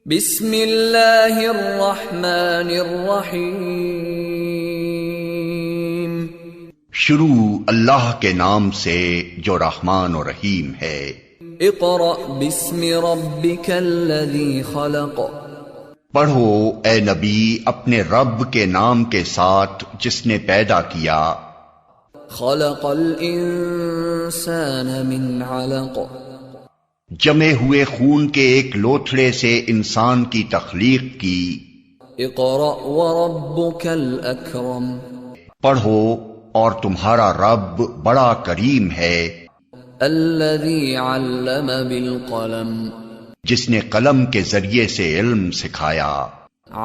बिस्मिल्लाहिर्रहमानिर्रहीम। शुरू अल्लाह के नाम से जो रहमान और रहीम है। इक़रा बिस्मि रब्बिकल्लज़ी खलक़। पढ़ो ए नबी अपने रब के नाम के साथ जिसने पैदा किया। खलक़ल इंसान मिन अलक़। जमे हुए खून के एक लोथड़े से इंसान की तख्लीक की। इक़रा व रब्बुकल अकरम। पढ़ो और तुम्हारा रब बड़ा करीम है। अल्लज़ी अल्लम बिल क़लम। जिसने कलम के जरिए से इल्म सिखाया।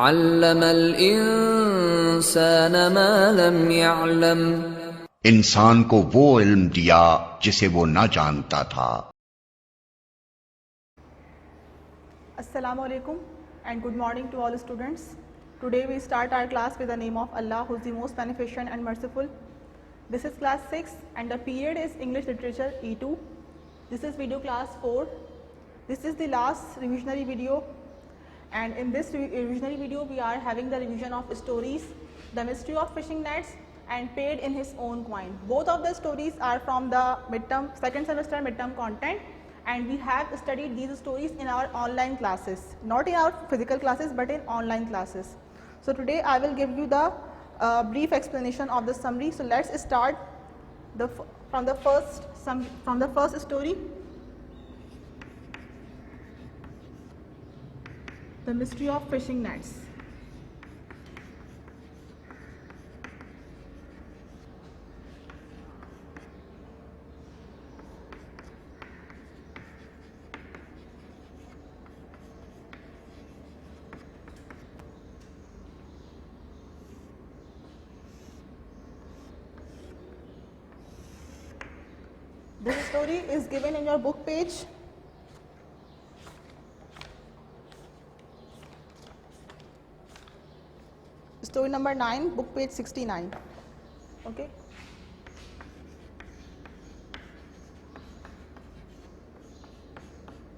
अल्लमल इंसान मा लम यअलम। इंसान को वो इल्म दिया जिसे वो न जानता था। Assalamu alaikum and good morning to all students. Today we start our class with the name of Allah, who is the most beneficent and merciful. This is class 6 and the period is English Literature E2. This is video class 4. This is the last revisionary video, and in this revisionary video we are having the revision of stories The Mystery of Fishing Nets and Paid in His Own Coin. Both of the stories are from the midterm second semester midterm content, and we have studied these stories in our online classes, not in our physical classes but in online classes. So today I will give you the brief explanation of the summary. So let's start from the first story, The Mystery of Fishing Nets. This story is given in your book page. Story number 9, book page 69. Okay.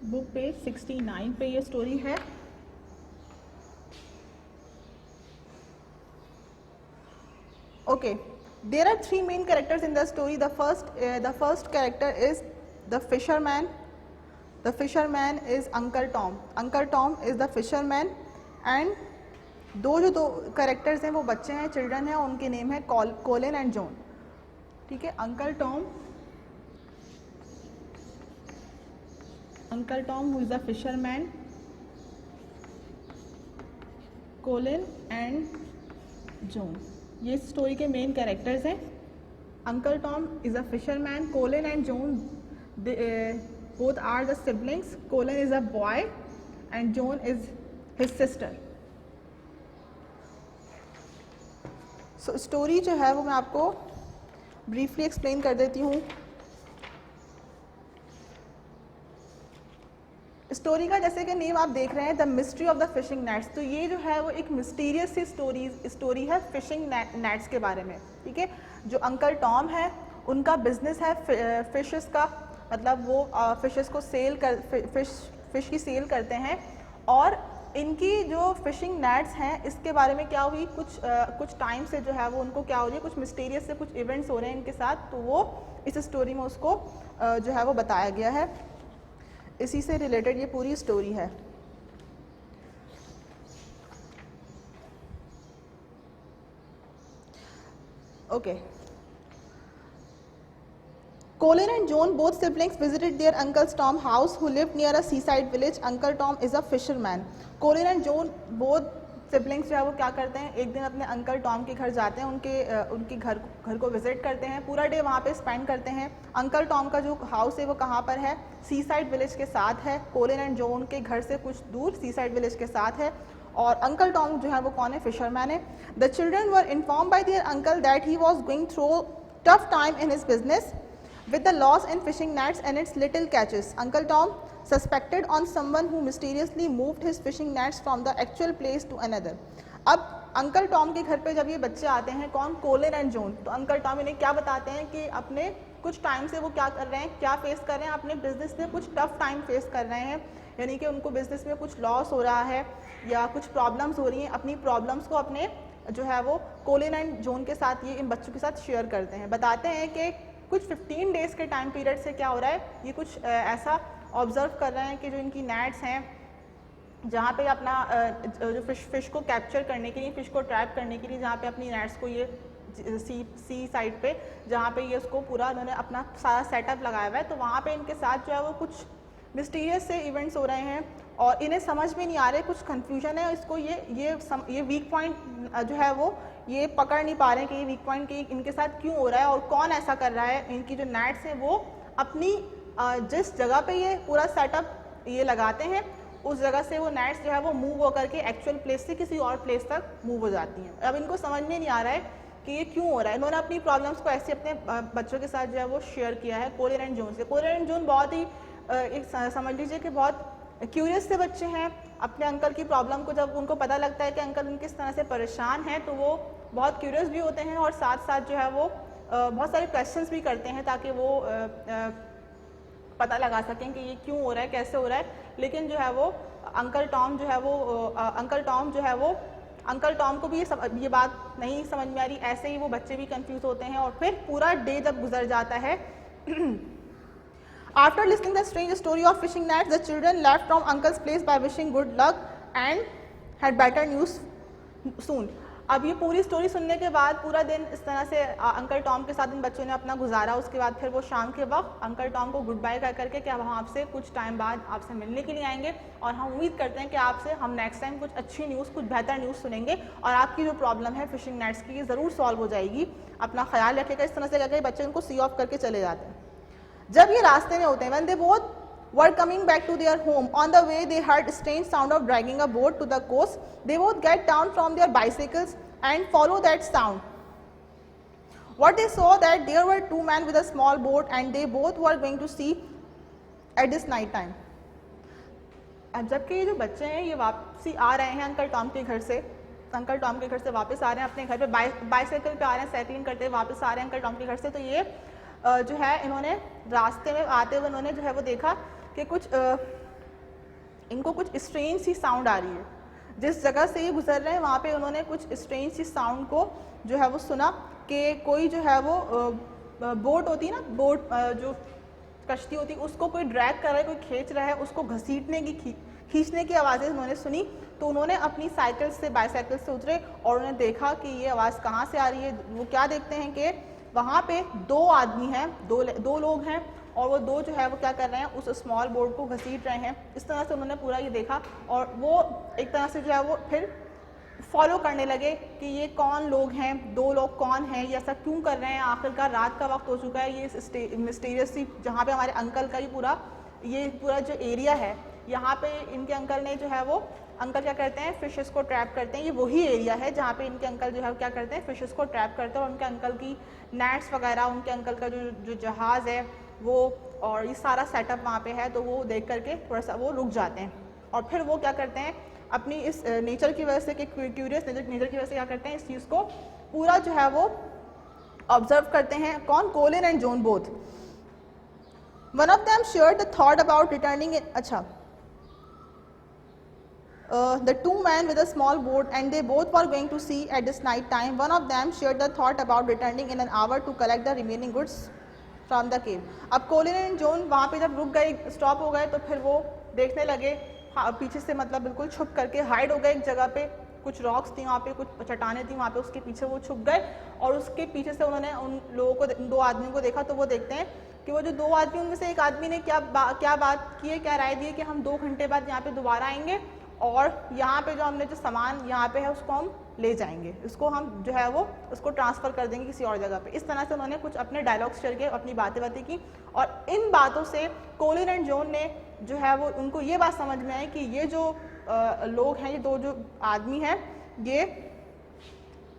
Book page 69 पे ये story है. Okay. There are three main characters in the story. The first character is the fisherman. The fisherman is Uncle Tom. Uncle Tom is the fisherman, and दो characters हैं वो बच्चे हैं, children हैं, उनके नेम है कोलिन एंड जॉन. ठीक है. Uncle Tom who is the fisherman, Colin and John, ये स्टोरी के मेन कैरेक्टर्स हैं. Uncle Tom is a fisherman, Colin and John both are the siblings. Colin is a boy and John is his sister. So story जो है वो मैं आपको briefly explain कर देती हूँ. स्टोरी का जैसे कि नेम आप देख रहे हैं, the mystery of the fishing nets, तो ये जो है वो एक मिस्टीरियस सी स्टोरी है फिशिंग नेट्स के बारे में. ठीक है. जो अंकल टॉम है उनका बिजनेस है फिशेस का, मतलब वो फिशेस को फिश की सेल करते हैं. और इनकी जो फिशिंग नेट्स हैं इसके बारे में क्या हुई, कुछ टाइम से जो है वो उनको क्या हो रही है, कुछ मिस्टीरियस से कुछ इवेंट्स हो रहे हैं इनके साथ, तो वो इस स्टोरी में उसको जो है वो बताया गया है. इसी से रिलेटेड ये पूरी स्टोरी है. Okay. Colin and Joan, both siblings, visited their Uncle Tom's house, who lived near a seaside village. Uncle Tom is a fisherman. Colin and Joan, both siblings जो है वो क्या करते हैं, एक दिन अपने अंकल टॉम के घर जाते हैं, उनके घर को विजिट करते हैं, पूरा डे वहाँ पे स्पेंड करते हैं. अंकल टॉम का जो हाउस है वो कहाँ पर है, सीसाइड विलेज के साथ है. कोलिन एंड जॉन के घर से कुछ दूर सीसाइड विलेज के साथ है. और अंकल टॉम जो है वो कौन है, फिशरमैन है. The children were inform bye there uncle that he was going through tough time in his business with the loss in fishing nets and its little catches. Uncle Tom suspected on someone who mysteriously moved his fishing nets from the actual place to another. अब uncle Tom के घर पे जब ये बच्चे आते हैं, कौन, कोलिन एंड जॉन, तो अंकल टॉम इन्हें क्या बताते हैं कि अपने कुछ टाइम से वो क्या कर रहे हैं, क्या फेस कर रहे हैं, अपने बिजनेस में कुछ टफ टाइम फेस कर रहे हैं. यानी कि उनको बिजनेस में कुछ लॉस हो रहा है या कुछ प्रॉब्लम्स हो रही हैं, अपनी प्रॉब्लम्स को अपने जो है वो कोलिन एंड जॉन के साथ ये इन बच्चों के साथ शेयर करते हैं, बताते हैं कि कुछ 15 डेज़ के टाइम पीरियड से क्या हो रहा है, ये कुछ ऐसा ऑब्जर्व कर रहे हैं कि जो इनकी नेट्स हैं जहाँ पे अपना जो फिश को कैप्चर करने के लिए, फिश को ट्रैप करने के लिए जहाँ पे अपनी नेट्स को ये सी साइड पे जहाँ पे ये उसको पूरा उन्होंने अपना सारा सेटअप लगाया हुआ है, तो वहाँ पे इनके साथ जो है वो कुछ मिस्टीरियस से इवेंट्स हो रहे हैं और इन्हें समझ में नहीं आ रहे, कुछ कन्फ्यूजन है, इसको ये वीक पॉइंट जो है वो ये पकड़ नहीं पा रहे हैं कि ये वीक पॉइंट इनके साथ क्यों हो रहा है और कौन ऐसा कर रहा है। इनकी जो नेट्स हैं वो अपनी जिस जगह पे ये पूरा सेटअप ये लगाते हैं उस जगह से वो नेट्स जो है वो मूव होकर के एक्चुअल प्लेस से किसी और प्लेस तक मूव हो जाती हैं। अब इनको समझ में नहीं आ रहा है कि ये क्यों हो रहा है। इन्होंने अपनी प्रॉब्लम्स को ऐसे अपने बच्चों के साथ जो है वो शेयर किया है कोलिन एंड जॉन से। कोलिन एंड जॉन बहुत ही एक समझ लीजिए कि बहुत क्यूरियस से बच्चे हैं। अपने अंकल की प्रॉब्लम को जब उनको पता लगता है कि अंकल उनकी इस तरह से परेशान हैं तो वो बहुत क्यूरियस भी होते हैं और साथ साथ जो है वो बहुत सारे क्वेश्चंस भी करते हैं ताकि वो पता लगा सकें कि ये क्यों हो रहा है, कैसे हो रहा है। लेकिन जो है वो अंकल टॉम को भी ये बात नहीं समझ में आ रही, ऐसे ही वो बच्चे भी कंफ्यूज होते हैं और फिर पूरा डे जब गुजर जाता है After listening the strange story of fishing nets, the children left from uncle's place by wishing good luck and had better news soon. अब ये पूरी स्टोरी सुनने के बाद पूरा दिन इस तरह से अंकल टॉम के साथ इन बच्चों ने अपना गुजारा। उसके बाद फिर वो शाम के वक्त अंकल टॉम को गुड बाय कर करके कि हम आपसे कुछ टाइम बाद आपसे मिलने के लिए आएंगे और हम उम्मीद करते हैं कि आपसे हम नेक्स्ट टाइम कुछ अच्छी न्यूज़, कुछ बेहतर न्यूज़ सुनेंगे और आपकी जो प्रॉब्लम है फिशिंग नेट्स की ये ज़रूर सॉल्व हो जाएगी। अपना ख्याल रखेगा। इस तरह से करके बच्चे उनको सी ऑफ करके चले जाते हैं। जब ये रास्ते में होते हैं, when they both were coming back to their home, on the way they heard strange sound of dragging a boat to the coast. They both get down from their bicycles and follow that sound. What they saw that there were two men with a small boat and they both were going to sea at this night time. अब जबकि ये जो बच्चे हैं ये वापसी आ रहे हैं अंकल टॉम के घर से, अंकल टॉम के घर से वापस आ रहे हैं अपने घर पे, बाइसाइकिल पे आ रहे हैं, साइकिलिंग करते हुए वापस आ रहे हैं अंकल टॉम के घर से। तो ये जो है इन्होंने रास्ते में आते हुए इन्होंने जो है वो देखा कि कुछ इनको कुछ स्ट्रेंज सी साउंड आ रही है। जिस जगह से ये गुजर रहे हैं वहाँ पे उन्होंने कुछ स्ट्रेंज सी साउंड को जो है वो सुना कि कोई जो है वो बोट होती है ना, बोट जो कश्ती होती है उसको कोई ड्रैग कर रहा है, कोई खींच रहा है, उसको घसीटने की खींचने की आवाज़ें उन्होंने सुनी। तो उन्होंने अपनी बाईसाइकिल से उतरे और उन्होंने देखा कि ये आवाज़ कहाँ से आ रही है। वो क्या देखते हैं कि वहाँ पे दो आदमी हैं, दो लोग हैं और वो दो जो है वो क्या कर रहे हैं, उस स्मॉल बोट को घसीट रहे हैं। इस तरह से उन्होंने पूरा ये देखा और वो एक तरह से जो है वो फिर फॉलो करने लगे कि ये कौन लोग हैं, दो लोग कौन हैं, ये ऐसा क्यों कर रहे हैं। आखिरकार रात का वक्त हो चुका है, ये मिस्टीरियस सी जहाँ पे हमारे अंकल का ये पूरा जो एरिया है यहाँ पे इनके अंकल ने जो है वो अंकल क्या करते हैं, फिशेस को ट्रैप करते हैं। ये वही एरिया है जहाँ पे इनके अंकल जो है क्या करते हैं, फिशेस को ट्रैप करते हैं और उनके अंकल की नेट्स वगैरह, उनके अंकल का जो जहाज़ है वो और ये सारा सेटअप वहाँ पे है। तो वो देख करके थोड़ा सा वो रुक जाते हैं और फिर वो क्या करते हैं, अपनी इस नेचर की वजह से, कि क्यूरियस नेचर की वजह से क्या करते हैं, इस चीज़ को पूरा जो है वो ऑब्जर्व करते हैं। कौन? Colin and John both. One of them shared the thought about returning the two men with a small boat and they both were going to sea at this night time. One of them shared the thought about returning in an hour to collect the remaining goods from the cave. अब Colin and John वहाँ पे जब रुक गए, stop हो गए, तो फिर वो देखने लगे पीछे से, मतलब बिल्कुल छुप करके हाइड हो गए एक जगह पे। कुछ रॉक्स थी वहाँ पे, कुछ चट्टानें थी वहाँ पे, उसके पीछे वो छुप गए और उसके पीछे से उन्होंने उन लोगों को, दो आदमियों को देखा। तो वो देखते हैं कि वो जो दो आदमी, उनमें से एक आदमी ने क्या बात की है, क्या राय दी है कि हम 2 घंटे बाद यहाँ पे दोबारा आएंगे और यहाँ पे जो हमने जो सामान यहाँ पे है उसको हम ले जाएंगे, इसको हम जो है वो उसको ट्रांसफ़र कर देंगे किसी और जगह पे। इस तरह से उन्होंने कुछ अपने डायलॉग्स शेयर किए, अपनी बातें की और इन बातों से कोलिन एंड जॉन ने जो है वो उनको ये बात समझ में आई कि ये जो लोग हैं, ये दो जो आदमी हैं, ये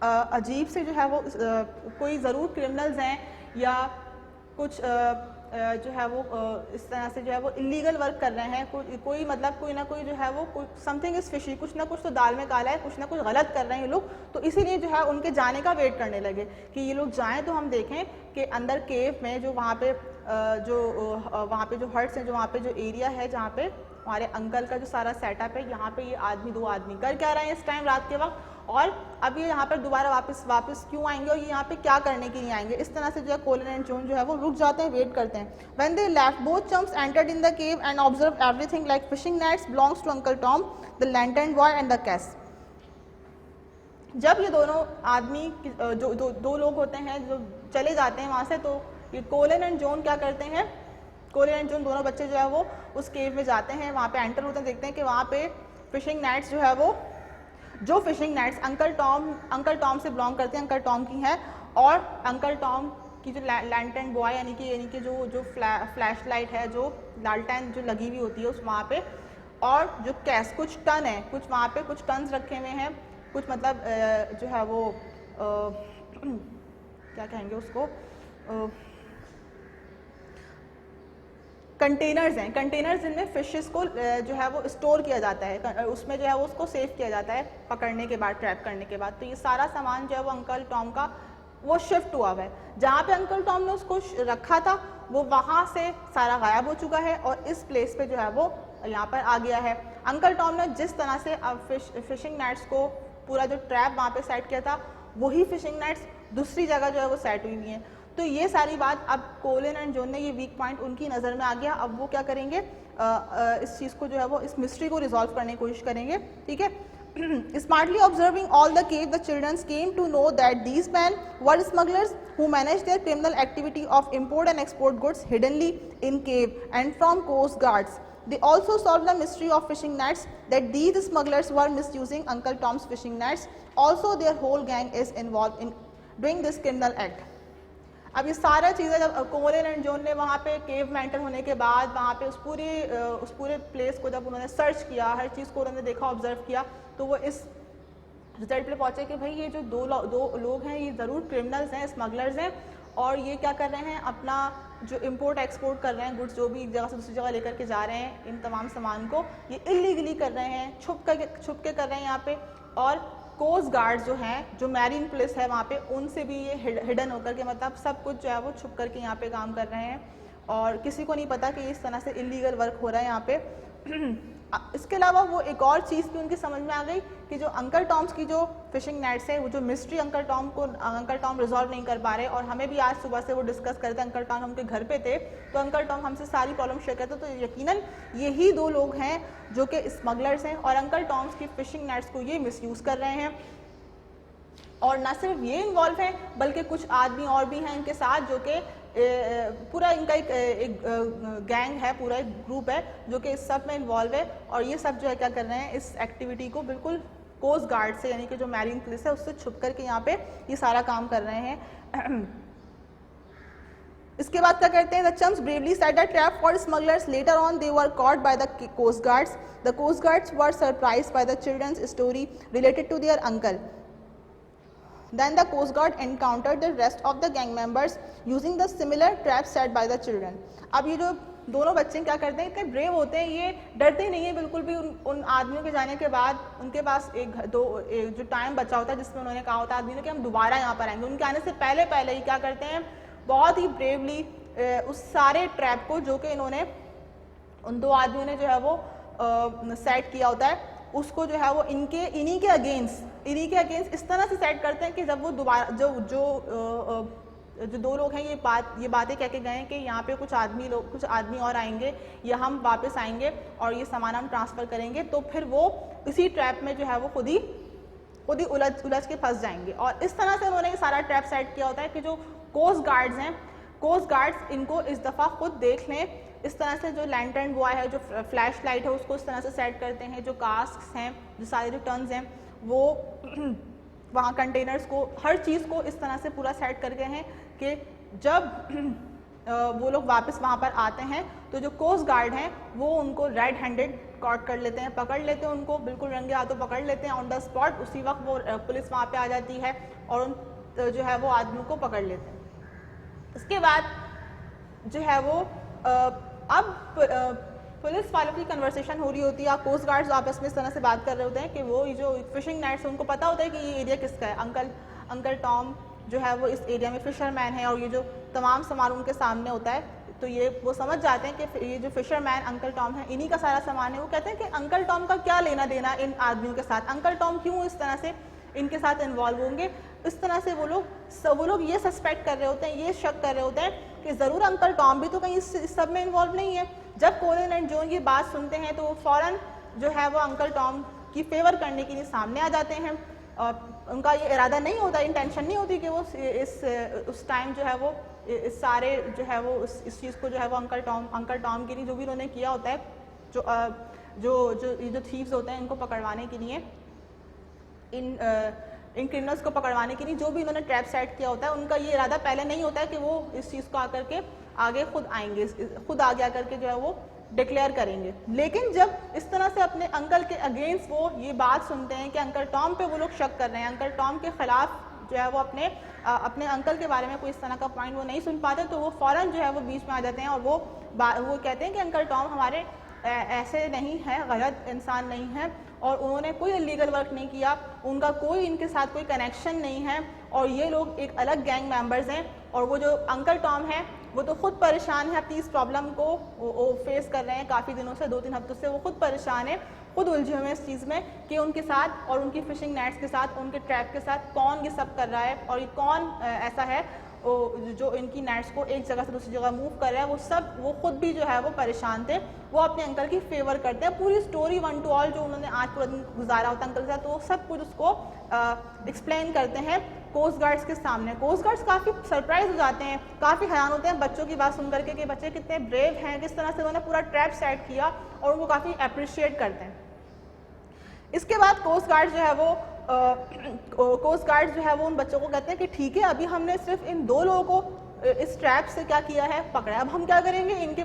अजीब से जो है वो कोई ज़रूर क्रिमिनल्स हैं या कुछ जो है वो इस तरह से जो है वो इलीगल वर्क कर रहे हैं। कोई मतलब कोई ना कोई जो है वो समथिंग इज़ फिशी, कुछ ना कुछ तो दाल में काला है, कुछ ना कुछ गलत कर रहे हैं ये लोग। तो इसीलिए जो है उनके जाने का वेट करने लगे कि ये लोग जाएं तो हम देखें कि अंदर केव में जो वहाँ पे जो हट्स हैं, जो वहाँ पे जो एरिया है जहाँ पे हमारे अंकल का जो सारा सेटअप है, यहाँ पे ये आदमी, 2 आदमी कर क्या रहे हैं इस टाइम रात के वक्त, और अब ये यहाँ पर दोबारा वापस क्यों आएंगे और ये यहाँ पे क्या करने के लिए आएंगे। इस तरह से जो है कोलिन एंड जॉन जो है वो रुक जाते हैं, वेट करते हैं। When they left both chums entered in the cave and observe everything like fishing nets belongs to uncle Tom, the lantern boy and the case. जब ये दोनों आदमी जो दो लोग होते हैं जो चले जाते हैं वहाँ से, तो ये कोलिन एंड जॉन क्या करते हैं, कोलिन एंड जॉन दोनों बच्चे जो है वो उस केव में जाते हैं, वहाँ पे एंटर होते हैं, देखते हैं कि वहाँ पे फिशिंग नेट्स जो है वो, जो फिशिंग नेट्स अंकल टॉम से बिलोंग करते हैं, अंकल टॉम की हैं, और अंकल टॉम की जो लैंटर्न बॉय यानी कि जो फ्लैश लाइट है, जो लालटेन जो लगी हुई होती है उस वहाँ पे, और जो कैस कुछ टन है, कुछ वहाँ पे कुछ टन्स रखे हुए हैं, कुछ मतलब जो है वो क्या कहेंगे उसको, कंटेनर्स हैं, कंटेनर्स जिनमें फिशेस को जो है वो स्टोर किया जाता है, उसमें जो है वो उसको सेव किया जाता है पकड़ने के बाद, ट्रैप करने के बाद। तो ये सारा सामान जो है वो अंकल टॉम का वो शिफ्ट हुआ हुआ है, जहाँ पे अंकल टॉम ने उसको रखा था वो वहाँ से सारा गायब हो चुका है और इस प्लेस पे जो है वो यहाँ पर आ गया है। अंकल टॉम ने जिस तरह से अब फिशिंग नेट्स को पूरा जो ट्रैप वहाँ पे सेट किया था, वही फिशिंग नेट्स दूसरी जगह जो है वो सेट हुई हैं। तो ये सारी बात अब कोलिन एंड जॉन ने ये वीक पॉइंट उनकी नज़र में आ गया। अब वो क्या करेंगे, इस चीज़ को जो है वो, इस मिस्ट्री को रिजॉल्व करने की कोशिश करेंगे, ठीक है। Smartly observing all the cave, the children came to know that these men were smugglers who managed their criminal activity of import and export goods hiddenly in cave and from coast guards. They also solved the mystery of fishing nets, that these smugglers were misusing Uncle Tom's fishing nets. Also, their whole gang is involved in doing this criminal act. अब ये सारा चीज़ें जब Colin and John ने वहाँ पे केव में enter होने के बाद वहाँ पे उस पूरे प्लेस को जब उन्होंने सर्च किया, हर चीज़ को उन्होंने देखा, ऑब्जर्व किया, तो वो इस रिजल्ट पे पहुँचे कि भाई ये जो दो लोग हैं ये ज़रूर क्रिमिनल्स हैं, स्मगलर्स हैं, और ये क्या कर रहे हैं, अपना जो इम्पोर्ट एक्सपोर्ट कर रहे हैं, गुड्स जो भी एक जगह से दूसरी जगह लेकर के जा रहे हैं, इन तमाम सामान को ये इलीगली कर रहे हैं, छुप के कर रहे हैं यहाँ पे। और कोस्ट गार्ड जो हैं, जो मैरीन पुलिस है वहाँ पे, उनसे भी ये हिडन होकर के, मतलब सब कुछ जो है वो छुप करके यहाँ पे काम कर रहे हैं और किसी को नहीं पता कि इस तरह से इलीगल वर्क हो रहा है यहाँ पे। इसके अलावा वो एक और चीज़ भी उनकी समझ में आ गई कि जो अंकल टॉम्स की जो फिशिंग नेट्स है, वो जो मिस्ट्री अंकल टॉम रिजॉल्व नहीं कर पा रहे, और हमें भी आज सुबह से वो डिस्कस करते, अंकल टॉम उनके घर पे थे तो अंकल टॉम हमसे सारी प्रॉब्लम शेयर करते, तो यकीनन यही दो लोग हैं जो कि स्मगलर्स हैं और अंकल टॉम्स की फिशिंग नेट्स को ये मिसयूज़ कर रहे हैं। और न सिर्फ ये इन्वॉल्व हैं बल्कि कुछ आदमी और भी हैं इनके साथ, जो कि पूरा इनका एक गैंग है, पूरा एक ग्रुप है जो कि इस सब में इन्वॉल्व है, और ये सब जो है क्या कर रहे हैं, इस एक्टिविटी को बिल्कुल कोस्ट गार्ड से, यानी कि जो मैरीन पुलिस है उससे छुप करके यहाँ पे ये सारा काम कर रहे हैं। इसके बाद क्या करते हैं, the chums bravely set the trap for smugglers, later on they were caught by the coast guards. The coast guards were surprised by the children's story related to their uncle. Then the Coast Guard encountered the rest of the gang members using the similar traps set by the children. अब ये जो दोनों बच्चे क्या करते हैं, इतने brave होते हैं, ये डरते ही नहीं है बिल्कुल भी। उन आदमियों के जाने के बाद उनके पास एक जो टाइम बचा होता है जिसमें उन्होंने कहा होता है आदमियों ने कि हम दोबारा यहाँ पर आएंगे, उनके आने से पहले ही क्या करते हैं, बहुत ही ब्रेवली उस सारे ट्रैप को जो कि इन्होंने उन दो आदमियों ने जो है वो सेट किया होता है, उसको जो है वो इन्हीं के अगेंस्ट इस तरह से सेट करते हैं कि जब वो दोबारा जो दो लोग हैं ये बातें कह के गए हैं कि यहाँ पे कुछ आदमी और आएंगे या हम वापस आएंगे और ये सामान हम ट्रांसफ़र करेंगे, तो फिर वो इसी ट्रैप में जो है वो खुद ही उलझ के फंस जाएंगे। और इस तरह से उन्होंने ये सारा ट्रैप सेट किया होता है कि जो कोस्ट गार्ड्स हैं, कोस्ट गार्ड्स इनको इस दफ़ा खुद देख लें। इस तरह से जो लैंटर्न बॉय है, जो फ्लैश लाइट है, उसको इस तरह से सेट करते हैं, जो कास्क हैं, जो सारे जो टन्स हैं, वो वहाँ कंटेनर्स को, हर चीज़ को इस तरह से पूरा सेट करके हैं कि जब वो लोग वापस वहाँ पर आते हैं तो जो कोस्ट गार्ड हैं वो उनको रेड हैंडेड कॉट कर लेते हैं, पकड़ लेते हैं, उनको बिल्कुल रंगे हाथों पकड़ लेते हैं ऑन द स्पॉट। उसी वक्त वो पुलिस वहाँ पे आ जाती है और उन जो है वो आदमियों को पकड़ लेते हैं। इसके बाद जो है वो अब पुलिस वालों की कन्वर्सेशन हो रही होती है, कोस्ट गार्ड्स आपस में इस तरह से बात कर रहे होते हैं कि वो जो फिशिंग नेट्स, उनको पता होता है कि ये एरिया किसका है। अंकल टॉम जो है वो इस एरिया में फिशरमैन है और ये जो तमाम सामान उनके सामने होता है, तो ये वो समझ जाते हैं कि ये जो फिशरमैन अंकल टॉम है इन्हीं का सारा सामान है। वो कहते हैं कि अंकल टॉम का क्या लेना देना इन आदमियों के साथ, अंकल टॉम क्यों इस तरह से इनके साथ इन्वॉल्व होंगे। इस तरह से वो लोग ये सस्पेक्ट कर रहे होते हैं, ये शक कर रहे होते हैं कि ज़रूर अंकल टॉम भी तो कहीं इस सब में इन्वॉल्व नहीं है। जब कोलिन एंड जॉन ये बात सुनते हैं तो वो फ़ौरन जो है वो अंकल टॉम की फेवर करने के लिए सामने आ जाते हैं। उनका ये इरादा नहीं होता, इंटेंशन नहीं होती कि वो उस टाइम जो है वो इस सारे जो है वो इस चीज़ को जो है वो अंकल टॉम के लिए जो भी उन्होंने किया होता है, जो थीव्स होते हैं इनको पकड़वाने के लिए, इन क्रिमिनल्स को पकड़वाने के लिए जो भी उन्होंने ट्रैप सेट किया होता है, उनका ये इरादा पहले नहीं होता है कि वो इस चीज़ को आकर के आगे खुद आएंगे, खुद आगे आकर के जो है वो डिक्लेयर करेंगे। लेकिन जब इस तरह से अपने अंकल के अगेंस्ट वो ये बात सुनते हैं कि अंकल टॉम पे वो लोग शक कर रहे हैं, अंकल टॉम के खिलाफ जो है वो अपने अंकल के बारे में कोई इस तरह का पॉइंट वो नहीं सुन पाते, तो वो फ़ौरन जो है वो बीच में आ जाते हैं और वो कहते हैं कि अंकल टॉम हमारे ऐसे नहीं है, गलत इंसान नहीं है और उन्होंने कोई इलीगल वर्क नहीं किया, उनका कोई इनके साथ कोई कनेक्शन नहीं है और ये लोग एक अलग गैंग मेंबर्स हैं। और वो जो अंकल टॉम है वो तो खुद परेशान है, अपनी इस प्रॉब्लम को वो फेस कर रहे हैं काफ़ी दिनों से, 2-3 हफ्तों से वो खुद परेशान है, खुद उलझे हुए हैं इस चीज़ में कि उनके साथ और उनकी फिशिंग नेट्स के साथ, उनके ट्रैप के साथ कौन ये सब कर रहा है और ये कौन ऐसा है जो इनकी नेट्स को एक जगह से दूसरी जगह मूव कर रहा है। वो खुद भी जो है वो परेशान थे, वो अपने अंकल की फेवर करते हैं। पूरी स्टोरी 1 to all जो उन्होंने आज पूरा दिन गुजारा होता है अंकल के साथ, तो वो सब कुछ उसको एक्सप्लेन करते हैं कोस्ट गार्ड्स के सामने। कोस्ट गार्ड्स काफ़ी सरप्राइज हो जाते हैं, काफ़ी हैरान होते हैं बच्चों की बात सुन करके कि बच्चे कितने ब्रेव हैं, किस तरह से उन्होंने पूरा ट्रैप सेट किया और उनको काफ़ी अप्रिशिएट करते हैं। इसके बाद कोस्ट गार्ड जो है वो उन बच्चों को कहते हैं कि ठीक है, अभी हमने सिर्फ इन 2 लोगों को इस ट्रैप से क्या किया है, पकड़ा है, अब हम क्या करेंगे, इनका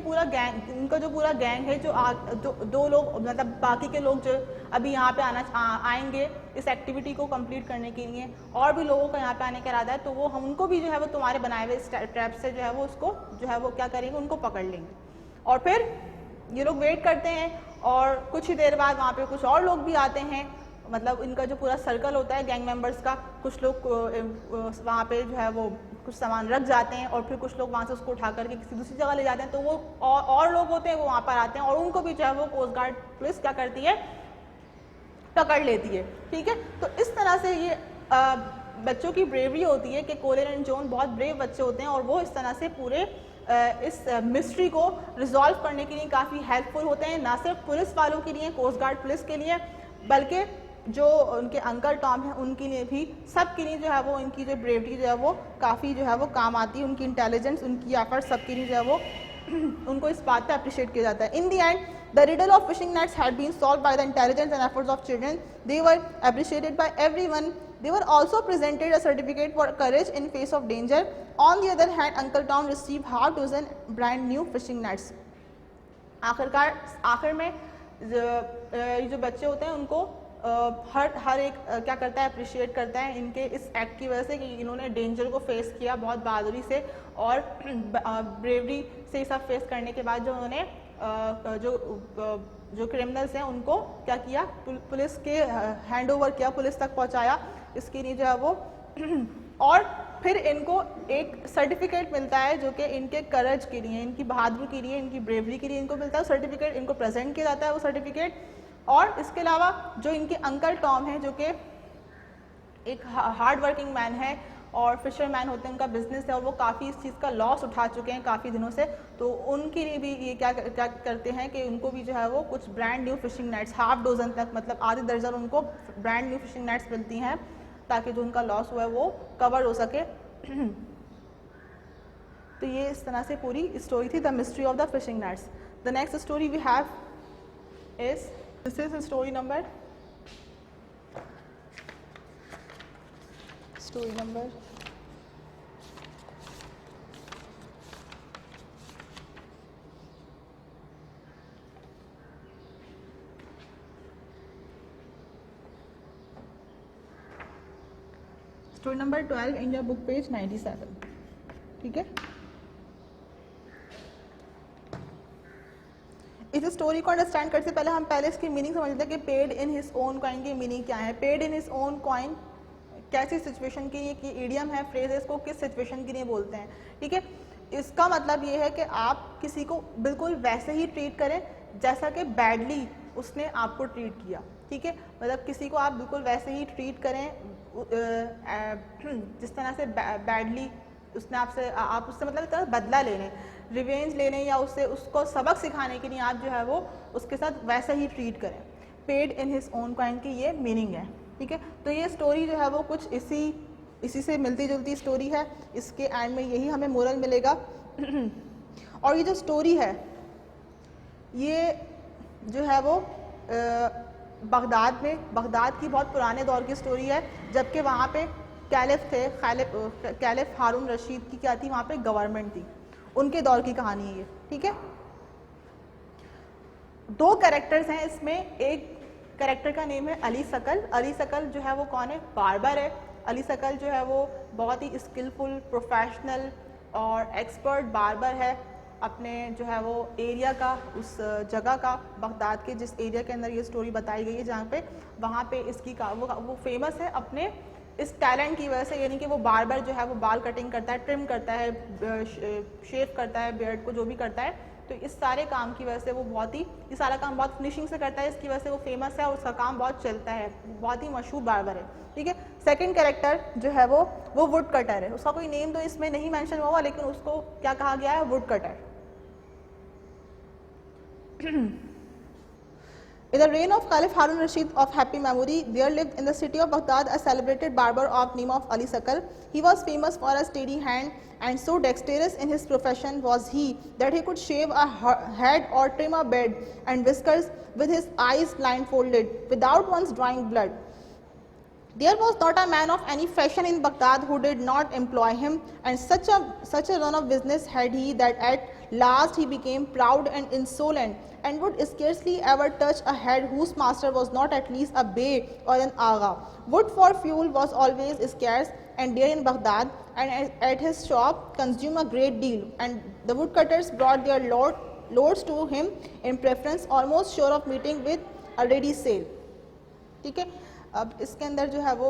जो पूरा गैंग है, जो 2 लोग मतलब बाकी के लोग जो अभी यहाँ पे आएंगे इस एक्टिविटी को कंप्लीट करने के लिए, और भी लोगों का यहाँ पे आने का इरादा है, तो वो हम उनको भी जो है वो तुम्हारे बनाए हुए इस ट्रैप से जो है वो उसको जो है वो क्या करेंगे, उनको पकड़ लेंगे। और फिर ये लोग वेट करते हैं और कुछ ही देर बाद वहाँ पे कुछ और लोग भी आते हैं, मतलब इनका जो पूरा सर्कल होता है गैंग मेंबर्स का, कुछ लोग वहाँ पे जो है वो कुछ सामान रख जाते हैं और फिर कुछ लोग वहाँ से उसको उठा करके किसी दूसरी जगह ले जाते हैं, तो वो और लोग होते हैं वो वहाँ पर आते हैं और उनको भी जो है वो कोस्ट गार्ड पुलिस क्या करती है, पकड़ लेती है। ठीक है, तो इस तरह से ये बच्चों की ब्रेवरी होती है कि कोलिन एंड जॉन बहुत ब्रेव बच्चे होते हैं और वो इस तरह से पूरे इस मिस्ट्री को रिजॉल्व करने के लिए काफ़ी हेल्पफुल होते हैं, ना सिर्फ पुलिस वालों के लिए, कोस्ट गार्ड पुलिस के लिए, बल्कि जो उनके अंकल टॉम हैं उनके लिए भी, सब के लिए जो है वो इनकी जो ब्रेवरी जो है वो काफ़ी जो है वो काम आती है, उनकी इंटेलिजेंस, उनकी एफर्ट, सब के लिए जो है वो उनको इस बात पे अप्रिशिएट किया जाता है। In the end the riddle of fishing nets had been solved by the intelligence and efforts of children, they were appreciated by everyone, they were also presented a certificate for courage in face of danger. On the other hand, Uncle Tom received half dozen brand new fishing nets. आखिर में जो बच्चे होते हैं उनको हर एक क्या करता है, अप्रिशिएट करता है इनके इस एक्ट की वजह से कि इन्होंने डेंजर को फेस किया बहुत बहादुरी से और ब्रेवरी से सब फेस करने के बाद जो उन्होंने जो क्रिमिनल्स हैं उनको क्या किया, पुलिस के हैंड ओवर किया, पुलिस तक पहुंचाया, इसके लिए जो है वो और फिर इनको एक सर्टिफिकेट मिलता है जो कि इनके करेज के लिए, इनकी बहादुरी के लिए, इनकी ब्रेवरी के लिए इनको मिलता है सर्टिफिकेट, इनको प्रेजेंट किया जाता है वो सर्टिफिकेट। और इसके अलावा जो इनके अंकल टॉम हैं जो कि एक हार्ड वर्किंग मैन है और फिशरमैन होते हैं, उनका बिजनेस है और वो काफ़ी इस चीज़ का लॉस उठा चुके हैं काफ़ी दिनों से, तो उनके लिए भी ये क्या करते हैं कि उनको भी जो है वो कुछ brand new fishing nets, half dozen तक मतलब आधी दर्जन उनको ब्रांड न्यू फिशिंग नेट्स मिलती हैं ताकि जो उनका लॉस हुआ है वो कवर हो सके। तो ये इस तरह से पूरी स्टोरी थी, the mystery of the fishing nets. The next story we have is, this is story number story number 12 in your book page 97। ठीक है, इस स्टोरी को अंडरस्टैंड करने से पहले हम इसकी मीनिंग समझ लेते हैं कि paid in his own coin की मीनिंग क्या है। Paid in his own coin कैसी सिचुएशन के लिए, कि इडियम है, फ्रेज है, इसको किस सिचुएशन के लिए बोलते हैं। ठीक है, इसका मतलब ये है कि आप किसी को बिल्कुल वैसे ही ट्रीट करें जैसा कि बैडली उसने आपको ट्रीट किया, ठीक है। मतलब किसी को आप बिल्कुल वैसे ही ट्रीट करें जिस तरह से बैडली उसने आपसे, आप उससे मतलब एक तरह बदला लेने, रिवेंज लेने या उसको सबक सिखाने के लिए आप जो है वो उसके साथ वैसे ही ट्रीट करें। Paid in his own coin की ये मीनिंग है, ठीक है। तो ये स्टोरी जो है वो कुछ इसी से मिलती जुलती स्टोरी है। इसके एंड में यही हमें मोरल मिलेगा। और ये जो स्टोरी है ये जो है वो बगदाद की बहुत पुराने दौर की स्टोरी है, जबकि वहाँ पे कैलिफ हारून रशीद की क्या थी, वहाँ पे गवर्नमेंट थी, उनके दौर की कहानी है ये, ठीक है। 2 कैरेक्टर्स हैं इसमें। एक कैरेक्टर का नेम है अली सकल। अली सकल जो है वो कौन है? बार्बर है। अली सकल जो है वो बहुत ही स्किलफुल, प्रोफेशनल और एक्सपर्ट बार्बर है अपने जो है वो एरिया का, उस जगह का, बगदाद के जिस एरिया के अंदर ये स्टोरी बताई गई है जहाँ पे, वहाँ पे इसकी वो फेमस है अपने इस टैलेंट की वजह से। यानी कि वो बार्बर जो है वो बाल कटिंग करता है, ट्रिम करता है, शेव करता है, बियर्ड को जो भी करता है, तो इस सारे काम की वजह से वो ये सारा काम बहुत फिनिशिंग से करता है, इसकी वजह से वो फेमस है और उसका काम बहुत चलता है, बहुत ही मशहूर बार्बर है, ठीक है। सेकंड कैरेक्टर जो है वो वुड कटर है। उसका कोई नेम तो इसमें नहीं मेंशन हुआ, लेकिन उसको क्या कहा गया है? Would cutter. In the reign of Caliph Harun Rashid of happy memory, there lived in the city of Baghdad a celebrated barber of name of Ali Sakal. He was famous for a steady hand, and so dexterous in his profession was he that he could shave a head or trim a beard and whiskers with his eyes blindfolded, without once drawing blood. There was not a man of any fashion in Baghdad who did not employ him, and such a run of business had he that at last he became proud and insolent, and would scarcely ever touch a head whose master was not at least a bey or an agha. Wood for fuel was always scarce and dear in Baghdad, and at his shop consumed a great deal, and the woodcutters brought their loads to him in preference, almost sure of meeting with a ready sale. ठीक है। अब इसके अंदर जो है वो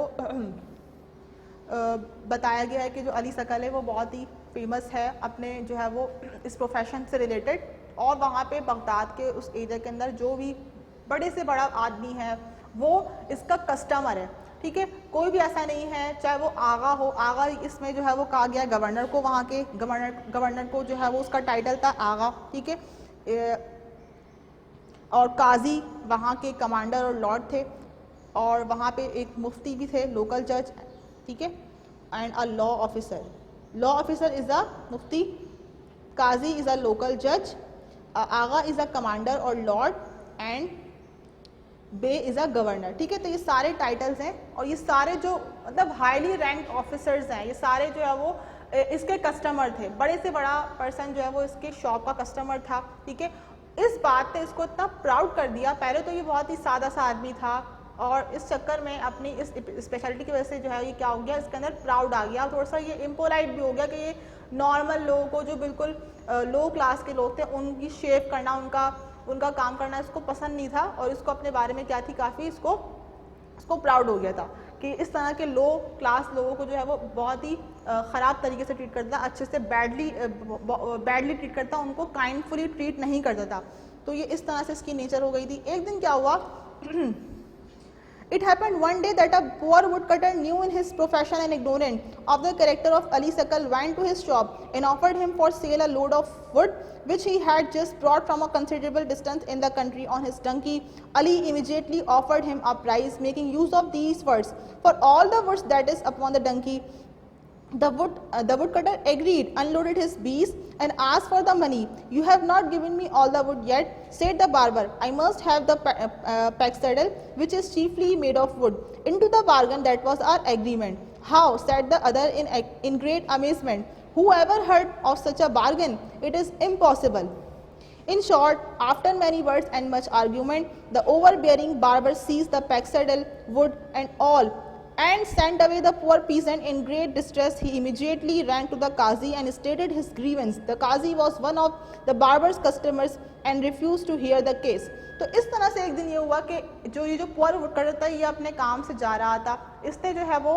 बताया गया है कि जो अली सकल है वो बहुत ही फेमस है अपने जो है वो इस प्रोफेशन से रिलेटेड, और वहाँ पे बगदाद के उस एरिया के अंदर जो भी बड़े से बड़ा आदमी है वो इसका कस्टमर है, ठीक है। कोई भी ऐसा नहीं है, चाहे वो आगा हो, आगा इसमें जो है वो कहा गया गवर्नर को, वहाँ के गवर्नर को जो है वो उसका टाइटल था आगा, ठीक है। और काजी वहाँ के कमांडर और लॉर्ड थे, और वहाँ पे एक मुफ्ती भी थे, लोकल जज, ठीक है, and a law officer. Law officer is a mufti, qazi is a local जज, आगा इज़ अ कमांडर और lord, and bey is a governor, ठीक है। तो ये सारे टाइटल्स हैं, और ये सारे जो मतलब हाईली रैंक ऑफिसर्स हैं, ये सारे जो है वो इसके कस्टमर थे। बड़े से बड़ा पर्सन जो है वो इसके शॉप का कस्टमर था, ठीक है। इस बात ने इसको इतना प्राउड कर दिया। पहले तो ये बहुत ही सादा सा आदमी था, और इस चक्कर में अपनी इस स्पेशलिटी की वजह से जो है ये क्या हो गया, इसके अंदर प्राउड आ गया, थोड़ा सा ये इम्पोलाइट भी हो गया कि ये नॉर्मल लोगों को, जो बिल्कुल लो क्लास के लोग थे, उनकी शेव करना, उनका काम करना इसको पसंद नहीं था, और इसको अपने बारे में क्या थी, काफ़ी इसको प्राउड हो गया था कि इस तरह के लो क्लास लोगों को जो है वो बहुत ही ख़राब तरीके से ट्रीट करता, अच्छे से बैडली ट्रीट करता, उनको काइंडफुली ट्रीट नहीं करता था। तो ये इस तरह से इसकी नेचर हो गई थी। एक दिन क्या हुआ, It happened one day that a poor woodcutter, new in his profession and ignorant of the character of Ali Sakal, went to his shop and offered him for sale a load of wood which he had just brought from a considerable distance in the country on his donkey. Ali immediately offered him a price, making use of these words: "For all the woods that is upon the donkey." The woodcutter agreed, unloaded his beast, and asked for the money. "You have not given me all the wood yet," said the barber. "I must have the pack saddle, which is chiefly made of wood. Into the bargain that was our agreement." "How?" said the other in great amazement. "Who ever heard of such a bargain? It is impossible." In short, after many words and much argument, the overbearing barber seized the pack saddle, wood and all, and sent away the poor peasant in great distress. He immediately ran to the Qazi and stated his grievance. The Qazi was one of the barber's customers and refused to hear the case. तो इस तरह से एक दिन ये हुआ कि जो पुअर वुडकटर था, ये अपने काम से जा रहा था, इसने जो है वो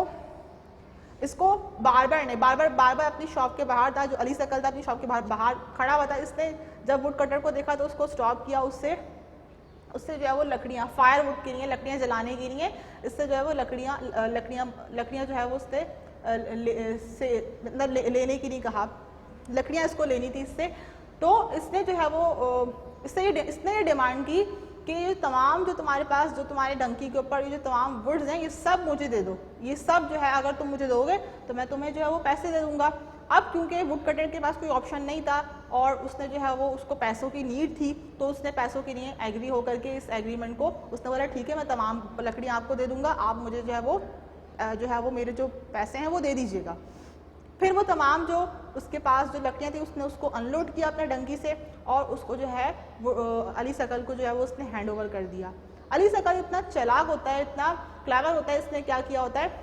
इसको बार बार अपनी शॉप के बाहर था, जो अली शकल था अपनी शॉप के बाहर खड़ा हुआ था। इसने जब वुड कटर को देखा तो उसको स्टॉप किया, उससे जो है वो लकड़ियाँ, फायर वुड के लिए लकड़ियाँ जलाने के लिए, इससे जो है वो लकड़ियाँ जो है वो उससे मतलब लेने के लिए कहा, लकड़ियाँ इसको लेनी थी इससे। तो इसने जो है वो इसने ये डिमांड की कि ये तमाम जो तुम्हारे पास, जो तुम्हारे डंकी के ऊपर ये जो तमाम वुड्स हैं, ये सब मुझे दे दो, ये सब जो है अगर तुम मुझे दोगे तो मैं तुम्हें जो है वो पैसे दे दूंगा। अब क्योंकि वुड कटर के पास कोई ऑप्शन नहीं था और उसने जो है वो, उसको पैसों की नीड थी, तो उसने पैसों के लिए एग्री होकर के इस एग्रीमेंट को उसने बोला ठीक है मैं तमाम लकड़ियाँ आपको दे दूंगा, आप मुझे जो है वो मेरे जो पैसे हैं वो दे दीजिएगा। फिर वो तमाम जो उसके पास जो लकड़ियाँ थी उसने उसको अनलोड किया अपने डंकी से और उसको जो है वो अली शकल को जो है वो उसने हैंड ओवर कर दिया। अली शकल इतना चालाक होता है, इतना क्लेवर होता है, इसने क्या किया होता है,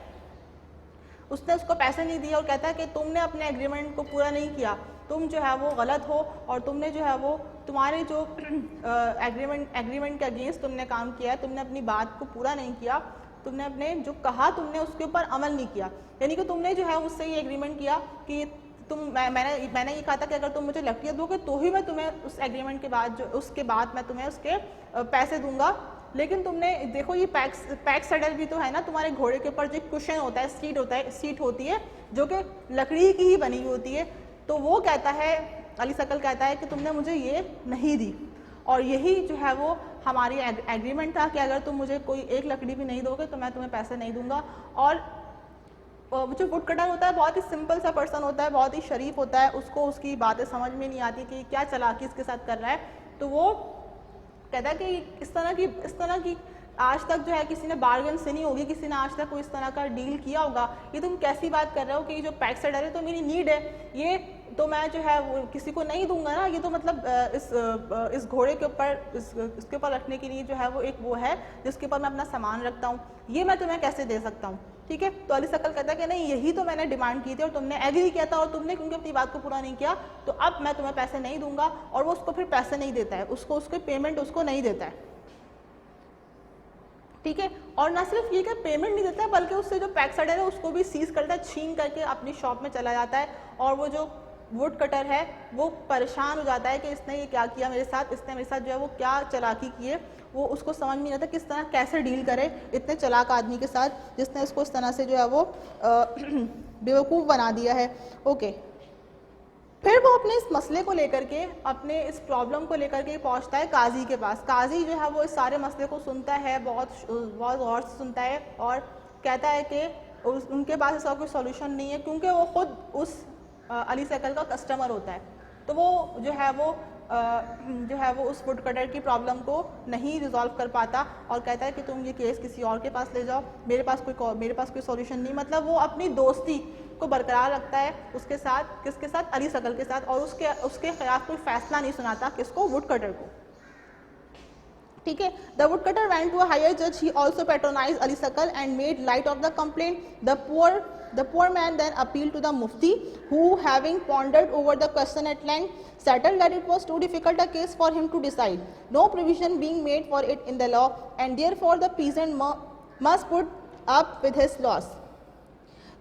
उसने उसको पैसे नहीं दिए और कहता है कि तुमने अपने एग्रीमेंट को पूरा नहीं किया, तुम जो है वो गलत हो और तुमने जो है वो तुम्हारे जो एग्रीमेंट के अगेंस्ट तुमने काम किया है, तुमने अपनी बात को पूरा नहीं किया, तुमने अपने जो कहा तुमने उसके ऊपर अमल नहीं किया। यानी कि तुमने जो है उससे ये एग्रीमेंट किया कि मैंने ये कहा था कि अगर तुम मुझे लकड़ियाँ दोगे तो ही मैं तुम्हें उस एग्रीमेंट के बाद उसके बाद मैं तुम्हें उसके पैसे दूंगा। लेकिन तुमने देखो ये पैक सडर भी तो है ना, तुम्हारे घोड़े के ऊपर जो कुशन होता है, सीट होती है जो कि लकड़ी की ही बनी हुई होती है। तो वो कहता है, अली शकल कहता है कि तुमने मुझे ये नहीं दी और यही जो है वो हमारी एग्रीमेंट था कि अगर तुम मुझे कोई एक लकड़ी भी नहीं दोगे तो मैं तुम्हें पैसे नहीं दूंगा। और जो वुड कटर होता है बहुत ही सिंपल सा पर्सन होता है, बहुत ही शरीफ होता है, उसको उसकी बातें समझ में नहीं आती कि क्या चालाकी इसके साथ कर रहा है। तो वो कहता है कि इस तरह की आज तक जो है किसी ने बार्गेन सुनी होगी, किसी ने आज तक कोई इस तरह का डील किया होगा, ये तुम कैसी बात कर रहे हो कि ये जो पैक सडर है तो मेरी नीड है, ये तो मैं जो है वो किसी को नहीं दूंगा ना, ये तो मतलब इस घोड़े के ऊपर इसके ऊपर रखने के लिए जो है वो एक वो है जिसके ऊपर मैं अपना सामान रखता हूँ, ये मैं तुम्हें कैसे दे सकता हूँ। ठीक है, तो अली शकल कहता है कि नहीं यही तो मैंने डिमांड की थी और तुमने एग्री किया था और तुमने क्योंकि अपनी बात को पूरा नहीं किया तो अब मैं तुम्हें पैसे नहीं दूंगा। और वो उसको फिर पैसे नहीं देता है, उसको पेमेंट उसको नहीं देता है। ठीक है, और ना सिर्फ ये कि पेमेंट नहीं देता है बल्कि उससे जो पैक सडर है उसको भी सीज करता है, छीन करके अपनी शॉप में चला जाता है। और वो जो वुड कटर है वो परेशान हो जाता है कि इसने ये क्या किया मेरे साथ, इसने मेरे साथ जो है वो क्या चालाकी की है, वो उसको समझ में नहीं आता किस तरह कैसे डील करे इतने चालाक आदमी के साथ जिसने उसको इस तरह से जो है वो बेवकूफ़ बना दिया है। ओके, फिर वो अपने इस मसले को लेकर के, अपने इस प्रॉब्लम को लेकर के पहुंचता है काजी के पास। काजी जो है वो इस सारे मसले को सुनता है, बहुत गौर से सुनता है और कहता है कि उनके पास इसका कोई सॉल्यूशन नहीं है क्योंकि वो खुद उस अली शकल का कस्टमर होता है। तो वो जो है वो उस वुड कटर की प्रॉब्लम को नहीं रिजॉल्व कर पाता और कहता है कि तुम ये केस किसी और के पास ले जाओ, मेरे पास कोई सॉल्यूशन नहीं। मतलब वो अपनी दोस्ती को बरकरार रखता है उसके साथ, किसके साथ, अली शकल के साथ, और उसके खिलाफ कोई फैसला नहीं सुनाता, किसको, वुड कटर को। ठीक है, the wood cutter went to a higher जज, he also patronize Ali Shakal and made light of the complaint. The poor man then appealed to the Mufti, who, having pondered over the question at length, settled that it was too difficult a case for him to decide, no provision being made for it in the law, and therefore the peasant must put up with his loss.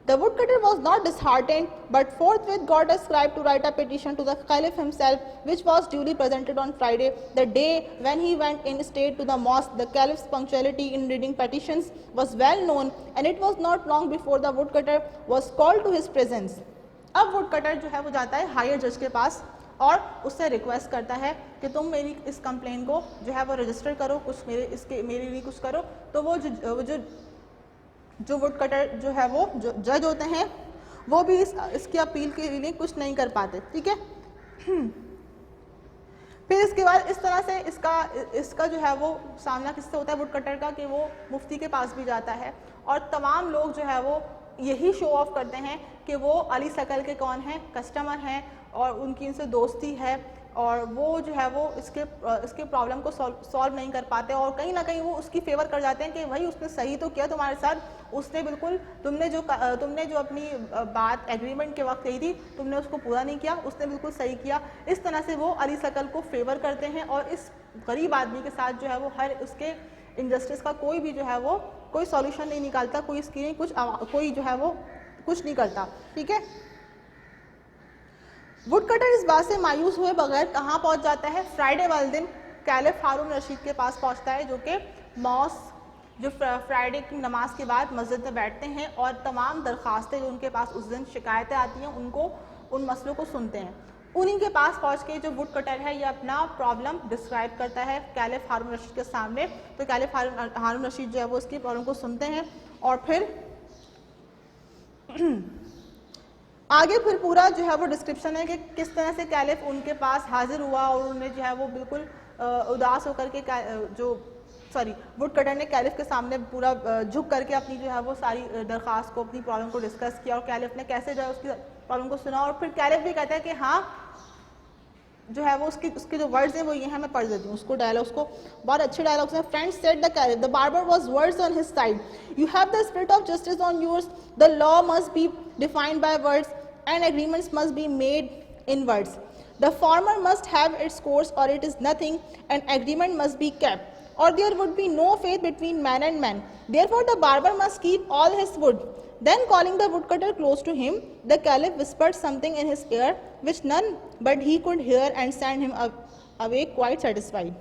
The woodcutter was not disheartened, but forthwith got a scribe to write a petition to the Caliph himself, which was duly presented on Friday, the day when he went in state to the mosque. The Caliph's punctuality in reading petitions was well known, and it was not long before the woodcutter was called to his presence. अब woodcutter जो है वो जाता है higher जज के पास और उससे रिक्वेस्ट करता है कि तुम मेरी इस कंप्लेन को जो है वो रजिस्टर करो, कुछ मेरे लिए कुछ करो। तो वो जो वुड कटर जो है वो जो जज होते हैं वो भी इसकी अपील के लिए कुछ नहीं कर पाते। ठीक है, फिर इसके बाद इस तरह से इसका जो है वो सामना किससे होता है, वुड कटर का, कि वो मुफ्ती के पास भी जाता है और तमाम लोग जो है वो यही शो ऑफ करते हैं कि वो अली शकल के कौन हैं, कस्टमर हैं और उनकी इनसे दोस्ती है और वो जो है वो इसके प्रॉब्लम को सॉल्व नहीं कर पाते और कहीं ना कहीं वो उसकी फेवर कर जाते हैं कि भाई उसने सही तो किया तुम्हारे साथ, उसने बिल्कुल तुमने जो अपनी बात एग्रीमेंट के वक्त कही थी तुमने उसको पूरा नहीं किया, उसने बिल्कुल सही किया। इस तरह से वो अली शकल को फेवर करते हैं और इस गरीब आदमी के साथ जो है वो हर उसके इनजस्टिस का कोई भी जो है वो कोई सॉल्यूशन नहीं निकालता, कोई जो है वो कुछ नहीं करता, ठीक है। वुड कटर इस बात से मायूस हुए बगैर कहाँ पहुंच जाता है? फ्राइडे वाले दिन कैलिफ हारून रशीद के पास पहुंचता है, जो कि जो फ्राइडे की नमाज के बाद मस्जिद में बैठते हैं और तमाम दरख्वास्तें जो उनके पास उस दिन शिकायतें आती हैं उनको, उन मसलों को सुनते हैं। उन्हीं के पास पहुंच के जो वुड कटर है ये अपना प्रॉब्लम डिस्क्राइब करता है कैलिफ हारून रशीद के सामने। तो कैलिफ हारून रशीद जो है वो उसकी प्रॉब्लम को सुनते हैं और फिर आगे फिर पूरा जो है वो डिस्क्रिप्शन है कि किस तरह से कैलिफ उनके पास हाजिर हुआ और उन्हें जो है वो बिल्कुल उदास होकर के वुड कटर ने कैलिफ के सामने पूरा झुक करके अपनी जो है वो सारी दरख्वास्त को, अपनी प्रॉब्लम को डिस्कस किया और कैलिफ ने कैसे जो है उसकी प्रॉब्लम को सुना। और फिर कैलिफ भी कहता है कि हाँ जो है वो उसके जो वर्ड्स हैं वो ये हैं, मैं पढ़ देती हूँ उसको, डायलॉग्स को, बहुत अच्छे डायलॉग्स हैं। Friends said the caliph, the barber was words on his side, you have the spirit of justice on yours, the law must be defined by words and agreements must be made in words. The former must have its course or it is nothing, and agreement must be kept, or there would be no faith between man and man. Therefore the barber must keep all his wood. Then calling the woodcutter close to him, the caliph whispered something in his ear which none but he could hear and sent him away quite satisfied.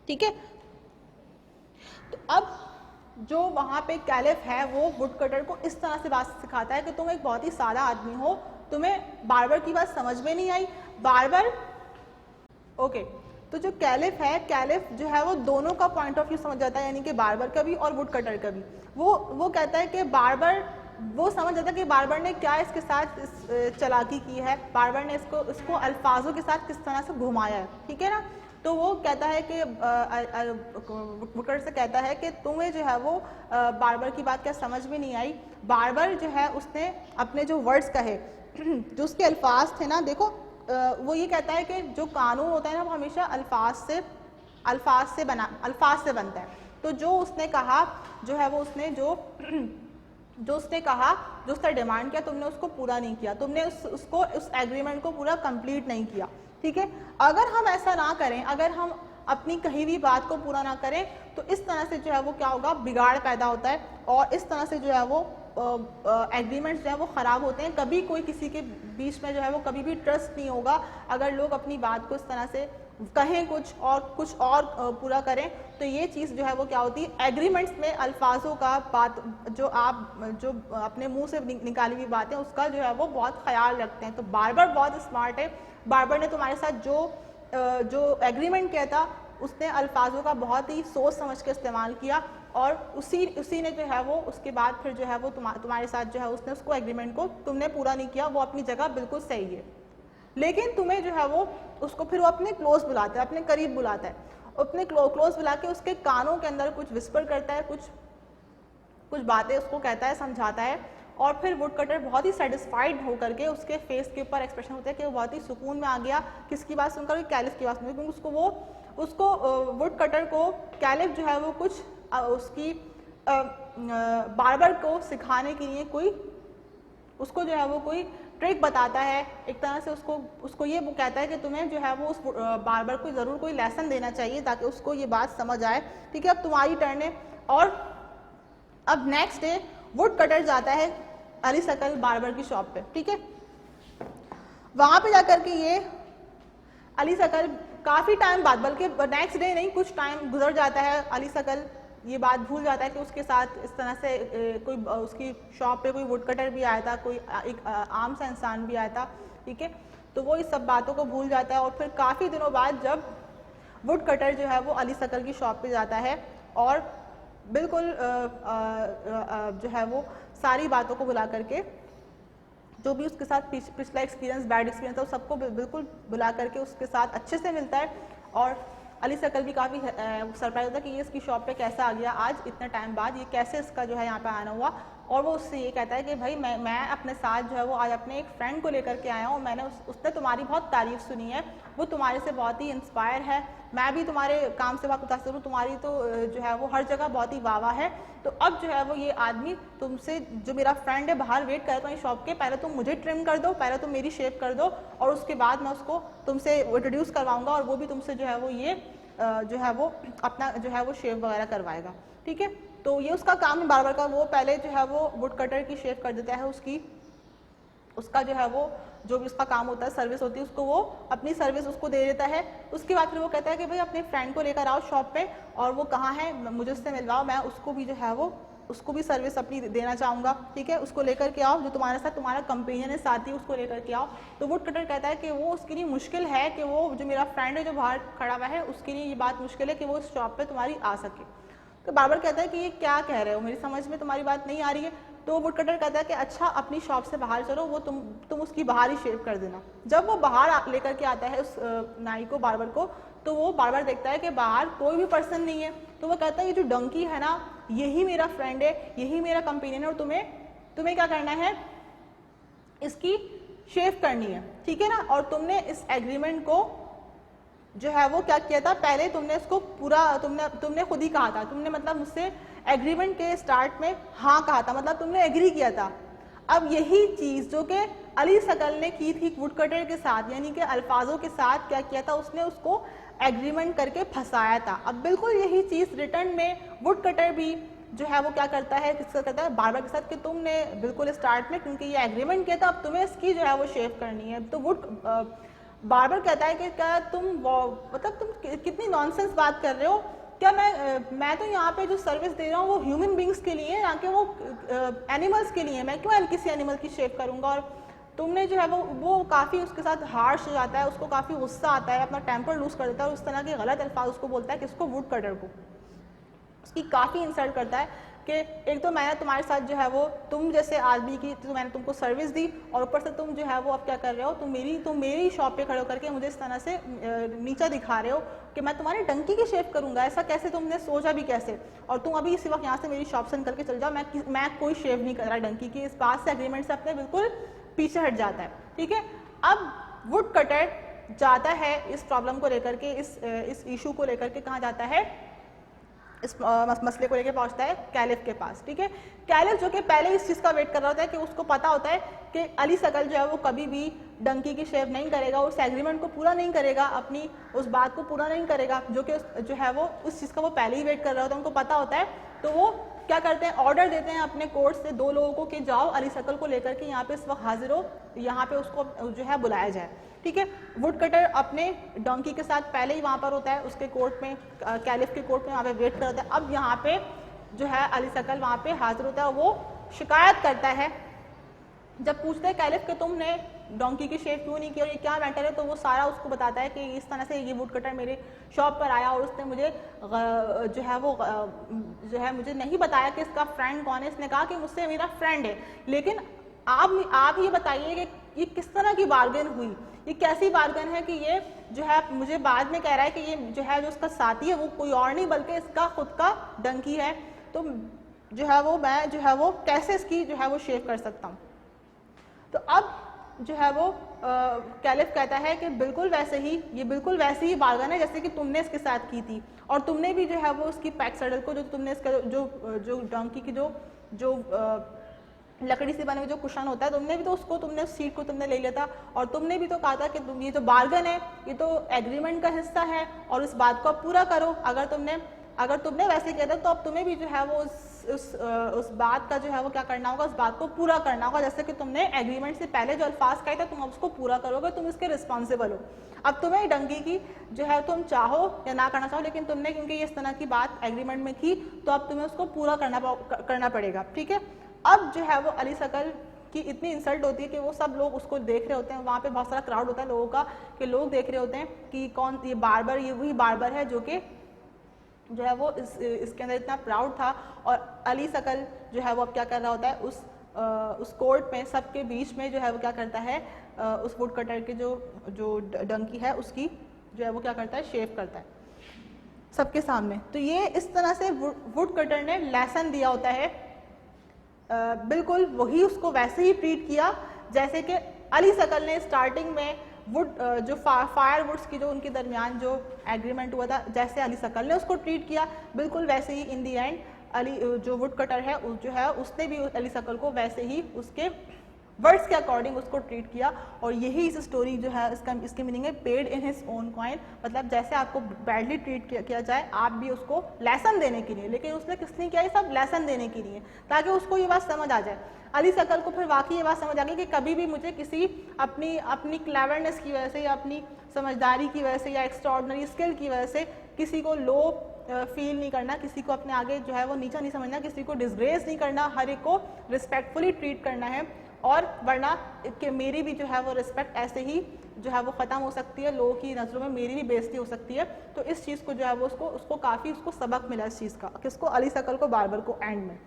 ठीक है, तो अब जो वहाँ पे caliph है वो would cutter को इस तरह से बात सिखाता है कि तुम एक बहुत ही सादा आदमी हो, तुम्हें बार्बर की बात समझ में नहीं आई। बार्बर ओके, तो जो कैलिफ है, कैलिफ जो है वो दोनों का पॉइंट ऑफ व्यू समझ जाता है, यानी कि बार्बर का भी और वुड कटर का भी। वो कहता है कि बार्बर, वो समझ जाता है कि बार्बर ने क्या इसके साथ चालाकी की है, बार्बर ने इसको अल्फाजों के साथ किस तरह से घुमाया है, ठीक है ना। तो वो कहता है कि वुडकटर से कहता है कि तुम्हें जो है वो बार्बर की बात क्या समझ में नहीं आई। बार्बर जो है उसने अपने जो वर्ड्स कहे, जो उसके अल्फाज थे ना, देखो वो ये कहता है कि जो कानून होता है ना वो हमेशा अल्फाज से बनता है। तो जो उसने कहा जो है वो उसने जो उसने कहा, जो उसका डिमांड किया, तुमने उसको पूरा नहीं किया, तुमने उस एग्रीमेंट को पूरा कंप्लीट नहीं किया, ठीक है। अगर हम ऐसा ना करें, अगर हम अपनी कही हुई बात को पूरा ना करें तो इस तरह से जो है वो क्या होगा, बिगाड़ पैदा होता है और इस तरह से जो है वो एग्रीमेंट्स जो है वो ख़राब होते हैं। कभी कोई किसी के बीच में जो है वो कभी भी ट्रस्ट नहीं होगा अगर लोग अपनी बात को इस तरह से कहें कुछ और पूरा करें। तो ये चीज़ जो है वो क्या होती है, एग्रीमेंट्स में अल्फाजों का बात जो अपने मुंह से निकाली हुई बातें उसका जो है वो बहुत ख्याल रखते हैं। तो बार्बर बहुत स्मार्ट है, बार्बर ने तुम्हारे साथ जो एग्रीमेंट किया था उसने अल्फाजों का बहुत ही सोच समझ के इस्तेमाल किया और उसी ने जो है वो उसके बाद फिर जो है वो तुम्हारे साथ जो है उसने उसको एग्रीमेंट को तुमने पूरा नहीं किया। वो अपनी जगह बिल्कुल सही है, लेकिन तुम्हें जो है वो उसको फिर वो अपने क्लोज बुलाता है, अपने करीब बुलाता है, अपने क्लोज बुला के उसके कानों के अंदर कुछ विस्पर करता है, कुछ बातें उसको कहता है, समझाता है। और फिर वुड कटर बहुत ही सेटिस्फाइड होकर के, उसके फेस के ऊपर एक्सप्रेशन होता है कि वो बहुत ही सुकून में आ गया। किसकी बात सुनकर? कैलिफ की बात सुनकर, क्योंकि उसको वुड कटर को कैलिफ जो है वो कुछ उसकी बार्बर को सिखाने के लिए उसको जो है वो कोई ट्रिक बताता है। एक तरह से उसको ये कहता है कि तुम्हें जो है वो उस बार्बर को ज़रूर कोई लेसन देना चाहिए ताकि उसको ये बात समझ आए, ठीक है। अब तुम्हारी टर्न है। और अब नेक्स्ट डे वुड कटर जाता है अली सकल बार्बर की शॉप पे, ठीक है। वहां पे जाकर के ये अली सकल काफ़ी टाइम बाद, बल्कि नेक्स्ट डे नहीं, कुछ टाइम गुजर जाता है, अली सकल ये बात भूल जाता है कि उसके साथ इस तरह से कोई उसकी शॉप पे कोई वुड कटर भी आया था, कोई एक आम सा इंसान भी आया था, ठीक है। तो वो इस सब बातों को भूल जाता है और फिर काफ़ी दिनों बाद जब वुड कटर जो है वो अली सकल की शॉप पे जाता है और बिल्कुल जो है वो सारी बातों को बुला करके, जो भी उसके साथ पिछला एक्सपीरियंस, बैड एक्सपीरियंस था, उस सबको बिल्कुल बुला करके उसके साथ अच्छे से मिलता है। और अली सकल भी काफ़ी सरप्राइज होता है कि ये इसकी शॉप पे कैसे आ गया आज इतने टाइम बाद, ये कैसे इसका जो है यहाँ पे आना हुआ। और वो उससे ये कहता है कि भाई मैं अपने साथ जो है वो आज अपने एक फ्रेंड को लेकर के आया हूँ, मैंने उसने तुम्हारी बहुत तारीफ़ सुनी है, वो तुम्हारे से बहुत ही इंस्पायर है, मैं भी तुम्हारे काम से बहुत मुतासिर हूँ, तुम्हारी तो जो है वो हर जगह बहुत ही वाह है। तो अब जो है वो ये आदमी तुमसे, जो मेरा फ्रेंड है बाहर वेट कर रहा है शॉप के, पहले तुम मुझे ट्रिम कर दो, पहले तुम मेरी शेप कर दो और उसके बाद मैं उसको तुमसे इंट्रोड्यूस करवाऊँगा और वो भी तुमसे जो है वो ये जो है वो अपना जो है वो शेव वगैरह करवाएगा, ठीक है। तो ये उसका काम है बार्बर का, वो पहले जो है वो वुड कटर की शेव कर देता है, उसका जो है वो जो भी उसका काम होता है, सर्विस होती है, उसको वो अपनी सर्विस उसको दे देता है। उसके बाद फिर वो कहता है कि भाई अपने फ्रेंड को लेकर आओ शॉप पे, और वो कहाँ है मुझे उससे मिलवाओ, मैं उसको भी जो है वो उसको भी सर्विस अपनी देना चाहूँगा, ठीक है। उसको लेकर के आओ, जो तुम्हारे साथ तुम्हारा कंपेनियन है, साथी, उसको लेकर के आओ। तो वुड कटर कहता है कि वो उसके लिए मुश्किल है कि वो जो मेरा फ्रेंड है जो बाहर खड़ा हुआ है, उसके लिए ये बात मुश्किल है कि वो इस शॉप पे तुम्हारी आ सके। तो बार्बर कहता है कि ये क्या कह रहे हो, मेरी समझ में तुम्हारी बात नहीं आ रही है। तो वुड कटर कहता है कि अच्छा अपनी शॉप से बाहर चलो, वो तुम उसकी बाहर ही शेव कर देना। जब वो बाहर लेकर के आता है उस नाई को, बार्बर को, तो वो बार्बर देखता है कि बाहर कोई भी पर्सन नहीं है। तो वो कहता है ये जो डंकी है ना, यही मेरा फ्रेंड है, यही मेरा कंपेनियन है, और तुम्हें क्या करना है, इसकी शेव करनी है, ठीक है ना। और तुमने इस एग्रीमेंट को जो है वो क्या किया था, पहले तुमने इसको पूरा तुमने खुद ही कहा था, तुमने मतलब मुझसे एग्रीमेंट के स्टार्ट में हाँ कहा था, मतलब तुमने एग्री किया था। अब यही चीज जो कि अली सकल ने की थी वुड कटर के साथ, यानी कि अल्फाजों के साथ क्या किया था, उसने उसको एग्रीमेंट करके फंसाया था। अब बिल्कुल यही चीज रिटर्न में वुड कटर भी जो है वो क्या करता है, किसका करता है, बार्बर के साथ, कि तुमने बिल्कुल स्टार्ट में क्योंकि ये एग्रीमेंट किया था, अब तुम्हें इसकी जो है वो शेव करनी है। तो बार्बर कहता है कि क्या तुम मतलब तुम कितनी नॉनसेंस बात कर रहे हो, क्या मैं तो यहाँ पे जो सर्विस दे रहा हूँ वो ह्यूमन बींग्स के लिए, ना कि वो एनिमल्स के लिए, मैं क्यों किसी एनिमल की शेव करूँगा। और तुमने जो है वो काफ़ी उसके साथ हार्श हो जाता है, उसको काफ़ी गुस्सा आता है, अपना टेम्पर लूज कर देता है, और उस तरह के गलत अल्फाज उसको बोलता है, किसको, वुड कटर को, उसकी काफ़ी इंसल्ट करता है कि एक तो मैंने तुम्हारे साथ जो है वो तुम जैसे आदमी की, तो मैंने तुमको सर्विस दी, और ऊपर से तुम जो है वो अब क्या कर रहे हो, तुम मेरी शॉप पे खड़े होकर के मुझे इस तरह से नीचा दिखा रहे हो कि मैं तुम्हारी डंकी की शेव करूंगा, ऐसा कैसे, तुमने सोचा भी कैसे, और तुम अभी इसी वक्त यहाँ से मेरी शॉप से निकल के चल जाओ, मैं कोई शेव नहीं कर रहा डंकी की। इस बात से एग्रीमेंट से अपने बिल्कुल पीछे हट जाता है, ठीक है। अब वुड कटर जाता है इस प्रॉब्लम को लेकर के, इस इशू को लेकर के कहाँ जाता है, इस मसले को लेकर पहुंचता है कैलिफ के पास, ठीक है। कैलिफ जो कि पहले इस चीज़ का वेट कर रहा होता है कि उसको पता होता है कि अली सकल जो है वो कभी भी डंकी की शेव नहीं करेगा, उस एग्रीमेंट को पूरा नहीं करेगा, अपनी उस बात को पूरा नहीं करेगा, जो कि जो है वो उस चीज़ का वो पहले ही वेट कर रहा होता है, उनको पता होता है। तो वो क्या करते हैं, ऑर्डर देते हैं अपने कोर्ट से 2 लोगों को कि जाओ अली सकल को लेकर के यहाँ पे इस वक्त हाजिर हो, यहाँ पे उसको जो है बुलाया जाए, ठीक है। वुड कटर अपने डोंकी के साथ पहले ही वहाँ पर होता है, उसके कोर्ट में, कैलिफ के कोर्ट में वहाँ पे वेट कर होता है। अब यहाँ पे जो है अली सकल वहाँ पे हाजिर होता है, वो शिकायत करता है। जब पूछते हैं कैलिफ कि तुमने डोंकी की शेव क्यों नहीं की और ये क्या मैटर है, तो वो सारा उसको बताता है कि इस तरह से ये वुड कटर मेरे शॉप पर आया और उसने मुझे जो है मुझे नहीं बताया कि इसका फ्रेंड कौन है, इसने कहा कि मुझसे मेरा फ्रेंड है। लेकिन आप ये बताइए कि ये किस तरह की बार्गेन हुई, ये कैसी बार्गेन है कि ये जो है मुझे बाद में कह रहा है कि ये जो है जो उसका साथी है वो कोई और नहीं बल्कि इसका खुद का डंकी है, तो जो है वो मैं जो है वो कैसे इसकी जो है वो शेव कर सकता हूँ। तो अब जो है वो कैलिफ कहता है कि बिल्कुल वैसे ही, ये बिल्कुल वैसी ही बार्गेन है जैसे कि तुमने इसके साथ की थी, और तुमने भी जो है वो उसकी पैक सडल को, जो तुमने इसका जो डंकी की जो लकड़ी से बने हुए जो कुशन होता है, तुमने भी तो उसको, तुमने उस सीट को तुमने ले लिया था, और तुमने भी तो कहा था कि तुम ये जो बार्गेन है ये तो एग्रीमेंट का हिस्सा है और इस बात को अब पूरा करो। अगर तुमने वैसे किया था तो अब तुम्हें भी जो है वो उस बात का जो है वो क्या करना होगा, उस बात को पूरा करना होगा, जैसे कि तुमने एग्रीमेंट से पहले जो अल्फाज कहे थे तुम अब उसको पूरा करोगे, तुम इसके रिस्पॉन्सिबल हो। अब तुम्हें डंकी की जो है तुम चाहो या ना करना चाहो, लेकिन तुमने क्योंकि इस तरह की बात एग्रीमेंट में की तो अब तुम्हें उसको पूरा करना पड़ेगा, ठीक है। अब जो है वो अली सकल की इतनी इंसल्ट होती है कि वो सब लोग उसको देख रहे होते हैं, वहाँ पे बहुत सारा क्राउड होता है लोगों का, कि लोग देख रहे होते हैं कि कौन ये बार्बर, ये वही बार्बर है जो कि जो है वो इसके अंदर इतना प्राउड था। और अली सकल जो है वो अब क्या कर रहा होता है, उस कोर्ट में सबके बीच में जो है वो क्या करता है, उस वुड कटर के जो डंकी है उसकी जो है वो क्या करता है, शेव करता है सबके सामने। तो ये इस तरह से वुड कटर ने लेसन दिया होता है, बिल्कुल वही उसको वैसे ही ट्रीट किया जैसे कि अली सकल ने स्टार्टिंग में वुड जो फायर वुड्स की जो उनके दरमियान जो एग्रीमेंट हुआ था, जैसे अली सकल ने उसको ट्रीट किया, बिल्कुल वैसे ही इन दी एंड अली जो वुड कटर है जो है उसने भी अली सकल को वैसे ही उसके वर्ड्स के अकॉर्डिंग उसको ट्रीट किया। और यही इस स्टोरी जो है इसकी मीनिंग है paid in his own coin, मतलब जैसे आपको बैडली ट्रीट किया जाए आप भी उसको लेसन देने के लिए, लेकिन उसने किसने किया ये सब लेसन देने के लिए, ताकि उसको ये बात समझ आ जाए। अली सकल को फिर वाकई ये बात समझ आ गई कि कभी भी मुझे किसी अपनी क्लेवरनेस की वजह से या अपनी समझदारी की वजह से या एक्स्ट्राऑर्डिनरी स्किल की वजह से किसी को लो फील नहीं करना, किसी को अपने आगे जो है वो नीचा नहीं समझना, किसी को डिसग्रेस नहीं करना, हर एक को रिस्पेक्टफुली ट्रीट करना है। और वरना कि मेरी भी जो है वो रिस्पेक्ट ऐसे ही जो है वो ख़त्म हो सकती है, लोगों की नज़रों में मेरी भी बेइज्जती हो सकती है। तो इस चीज़ को जो है वो उसको काफ़ी उसको सबक मिला इस चीज़ का, किसको, अली सकल को, बार्बर को एंड में।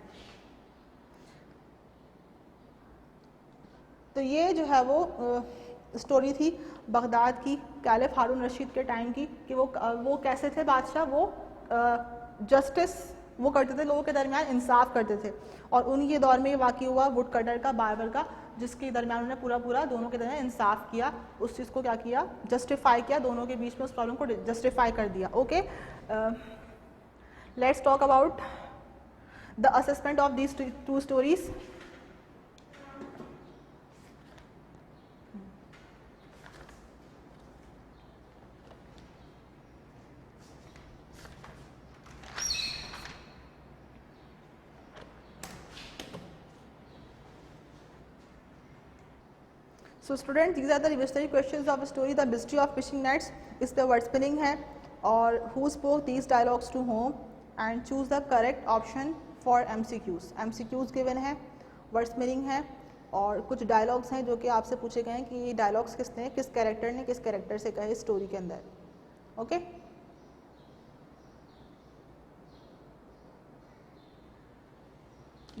तो ये जो है वो स्टोरी थी बगदाद की कैलिफ हारून रशीद के टाइम की, कि वो कैसे थे बादशाह, वो जस्टिस वो करते थे, लोगों के दरमियान इंसाफ करते थे। और उनके दौर में ये वाक़ई हुआ वुड कटर का, बार्बर का, जिसके दरमियान उन्होंने पूरा दोनों के दरमियान इंसाफ किया, उस चीज़ को क्या किया, जस्टिफाई किया, दोनों के बीच में उस प्रॉब्लम को जस्टिफाई कर दिया। Okay, let's talk about the assessment of these two stories. So students, these are the revisitory questions of the story The Mystery of Fishing Nets. इस पे वर्ड स्पेलिंग है और who spoke these dialogues to whom and choose the correct option for MCQs. MCQs given है, word spelling है और कुछ dialogues हैं जो कि आपसे पूछे गए हैं कि ये डायलॉग्स किसने, किस कैरेक्टर ने किस कैरेक्टर से कहे स्टोरी के अंदर। Okay,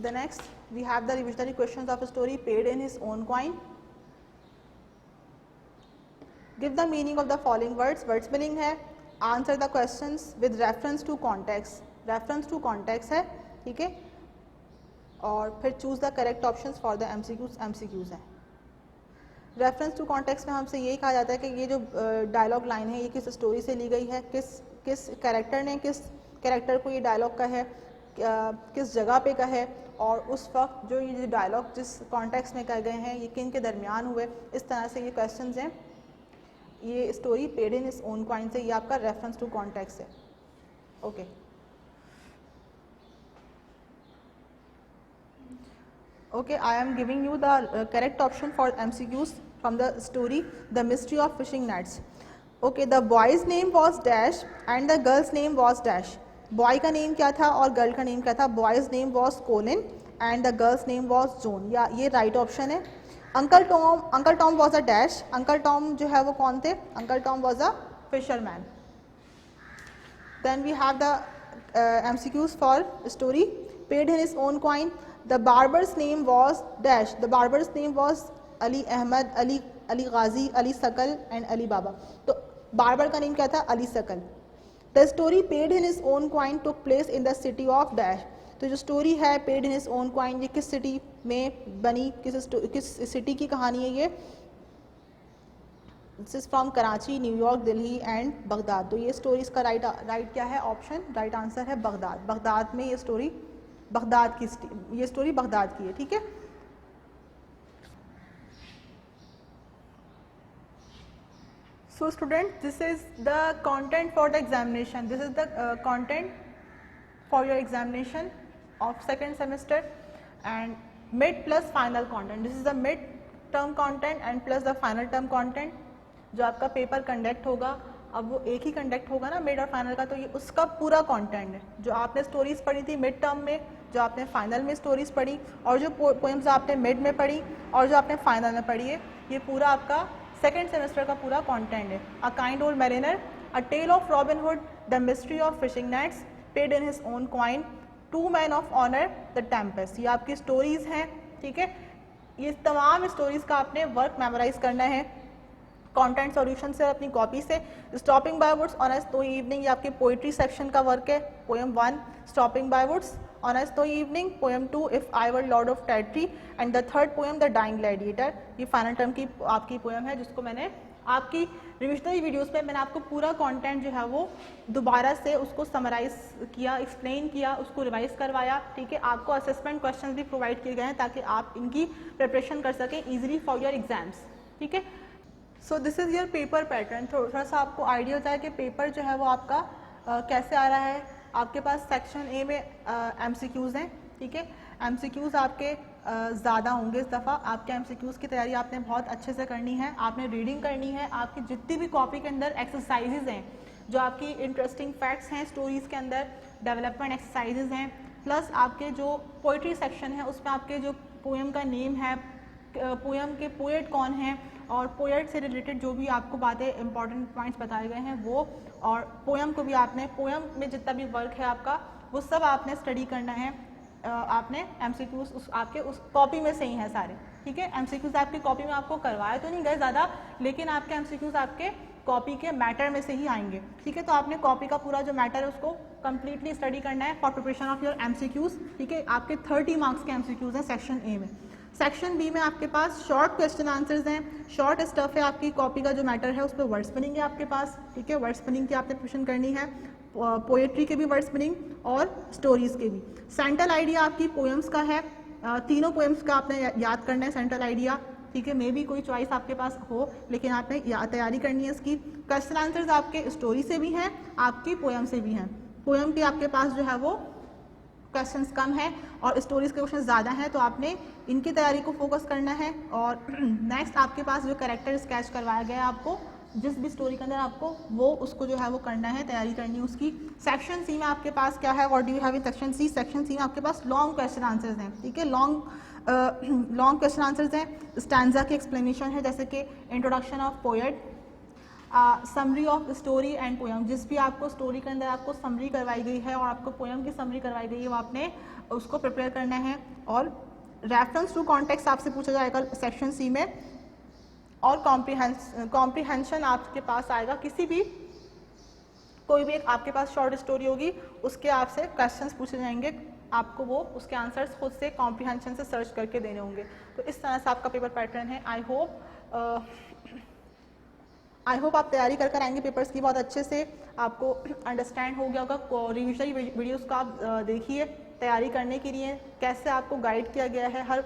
the next we have the revisitory questions of a story paid in his own coin. Give the meaning of the following words. Word spelling है, answer the questions with reference to context, reference to context है, ठीक है, और फिर choose the correct options for the MCQs हैं। Reference to context में हमसे यही कहा जाता है कि ये जो डायलॉग लाइन है ये किस स्टोरी से ली गई है, किस कैरेक्टर ने किस कैरेक्टर को ये डायलॉग का है, किस जगह पे का है, और उस वक्त जो ये डायलॉग जिस कॉन्टेक्स्ट में कहे गए हैं ये किन के दरमियान हुए। इस तरह से ये क्वेश्चंस हैं। ये स्टोरी पेड इन इस ओन कॉइन से, ये आपका रेफरेंस टू कॉन्टेक्स्ट है। Okay, okay, I am giving you the correct option for MCQs from the story the mystery of fishing nets. Okay, the boys name was dash and the girls name was dash. Boy का name क्या था और girl का name क्या था? Boys name was Colin and the girls name was zone. या ये right option है। Uncle Tom was a dash. Uncle Tom जो है वो कौन थे? Uncle Tom was a fisherman. Then we have the MCQs for story paid in his own coin. The barber's name was dash. The barber's name was Ali Ahmed, Ali Ghazi, Ali Sakal and Ali बाबा। तो barber का name क्या था? अली सकल। The story paid in his own coin took place in the city of dash. तो जो story है paid in his own coin, ये किस सिटी में बनी, किस सिटी की कहानी है ये? This is from Karachi, New York, Delhi and Baghdad. तो ये स्टोरी इसका राइट क्या है? ऑप्शन राइट आंसर है बगदाद। बगदाद में ये स्टोरी बगदाद की है, ठीक है। So students, this is the content for the examination. This is the content for your examination of second semester and mid plus final content. This is the mid term content and plus the final term content. जो आपका paper conduct होगा, अब वो एक ही conduct होगा ना mid और final का, तो ये उसका पूरा कंटेंट है। जो आपने स्टोरीज पढ़ी थी मिड टर्म में, जो आपने फाइनल में स्टोरीज पढ़ी, और जो पोएम्स आपने मिड में पढ़ी और जो आपने फाइनल में पढ़ी है, ये पूरा आपका सेकेंड सेमेस्टर का पूरा कंटेंट है। A kind old mariner, a tale of Robin Hood, the mystery of fishing nets, paid in his own coin, two man of honour, the tempest. ये आपकी स्टोरीज हैं, ठीक है। ये तमाम स्टोरीज का आपने वर्क मेमोराइज करना है कंटेंट सॉल्यूशन से, अपनी कॉपी से। Stopping by woods on a snowy evening, ये आपके पोइट्री सेक्शन का वर्क है। Poem 1 stopping by woods on a snowy evening, poem 2 if I were lord of territory, and the third poem the dying gladiator. ये final term की आपकी poem है जिसको मैंने आपकी रिविजनरी वीडियोस पे मैंने आपको पूरा कंटेंट जो है वो दोबारा से उसको समराइज किया, एक्सप्लेन किया, उसको रिवाइज करवाया, ठीक है। आपको असेसमेंट क्वेश्चंस भी प्रोवाइड किए गए हैं ताकि आप इनकी प्रिपरेशन कर सकें इजीली फॉर योर एग्जाम्स, ठीक है। So this is your paper pattern. थोड़ा सा आपको आइडिया होता है कि पेपर जो है वो आपका कैसे आ रहा है। आपके पास सेक्शन ए में MCQs हैं, ठीक है। MCQs आपके ज़्यादा होंगे इस दफ़ा। आपके MCQs की तैयारी आपने बहुत अच्छे से करनी है, आपने रीडिंग करनी है। आपकी जितनी भी कॉपी के अंदर एक्सरसाइजेज हैं, जो आपकी इंटरेस्टिंग फैक्ट्स हैं स्टोरीज़ के अंदर, डेवलपमेंट एक्सरसाइजेज हैं, प्लस आपके जो पोइट्री सेक्शन है उसमें आपके जो पोएम का नेम है, पोएम के पोएट कौन हैं और पोएट से रिलेटेड जो भी आपको बातें इंपॉर्टेंट पॉइंट्स बताए गए हैं वो, और पोएम को भी आपने, पोएम में जितना भी वर्क है आपका वो सब आपने स्टडी करना है। आपने MCQs आपके उस कॉपी में से ही हैं सारे, ठीक है। MCQs आपकी कॉपी में आपको करवाए तो नहीं गए ज़्यादा, लेकिन आपके MCQs आपके कॉपी के मैटर में से ही आएंगे, ठीक है। तो आपने कॉपी का पूरा जो मैटर है उसको कंप्लीटली स्टडी करना है for preparation of your MCQs, ठीक है। आपके 30 मार्क्स के MCQs हैं सेक्शन ए में। सेक्शन बी में आपके पास शॉर्ट क्वेश्चन आंसर्स हैं, शॉर्ट स्टफ है। आपकी कॉपी का जो मैटर है उस पर वर्ड स्पिनिंग है आपके पास, ठीक है। वर्ड स्पिनिंग की आपने प्रिपरेशन करनी है, पोएट्री के भी वर्ड स्पिनिंग और स्टोरीज के भी। सेंट्रल आइडिया आपकी पोएम्स का है, तीनों पोएम्स का आपने याद करना है सेंट्रल आइडिया, ठीक है। मे भी कोई चॉइस आपके पास हो लेकिन आपने तैयारी करनी है इसकी। क्वेश्चन आंसर्स आपके स्टोरी से भी हैं, आपकी पोएम से भी हैं। पोएम के आपके पास जो है वो क्वेश्चंस कम है और स्टोरीज के क्वेश्चन ज़्यादा हैं, तो आपने इनकी तैयारी को फोकस करना है। और नेक्स्ट आपके पास जो कैरेक्टर स्केच करवाया गया है आपको, जिस भी स्टोरी के अंदर आपको वो उसको जो है वो करना है, तैयारी करनी है उसकी। सेक्शन सी में आपके पास क्या है, what do you have in section C? Section C में आपके पास लॉन्ग क्वेश्चन आंसर्स हैं, ठीक है। लॉन्ग क्वेश्चन आंसर्स हैं, स्टैंजा की एक्सप्लेनेशन है, जैसे कि introduction of poet, summary of story and poem. जिस भी आपको स्टोरी के अंदर आपको समरी करवाई गई है और आपको पोएम की समरी करवाई गई है वो आपने उसको प्रिपेयर करना है। और रेफरेंस टू कॉन्टेक्स्ट आपसे पूछा जाएगा सेक्शन सी में, और कॉम्प्रीहेंशन आपके पास आएगा। किसी भी कोई भी एक आपके पास शॉर्ट स्टोरी होगी उसके आपसे क्वेश्चंस पूछे जाएंगे, आपको वो उसके आंसर्स खुद से कॉम्प्रीहेंशन से सर्च करके देने होंगे। तो इस तरह से आपका पेपर पैटर्न है। आई होप आप तैयारी कर आएंगे पेपर्स की बहुत अच्छे से, आपको अंडरस्टैंड हो गया होगा। रिविजनरी वीडियोस को आप देखिए तैयारी करने के लिए, कैसे आपको गाइड किया गया है हर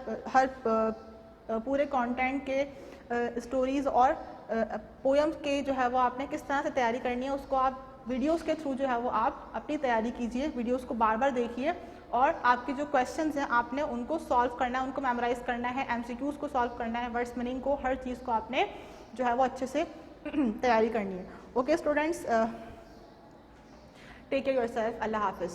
पूरे कंटेंट के स्टोरीज और पोएम्स के जो है वो आपने किस तरह से तैयारी करनी है, उसको आप वीडियोस के थ्रू जो है वो आप अपनी तैयारी कीजिए। वीडियोस को बार बार देखिए और आपके जो क्वेश्चंस हैं आपने उनको सॉल्व करना है, उनको मेमोराइज करना है, MCQs को सॉल्व करना है, वर्ड्स मीनिंग को, हर चीज़ को आपने जो है वो अच्छे से तैयारी करनी है। Okay students, take care yourself. Allah हाफिज़।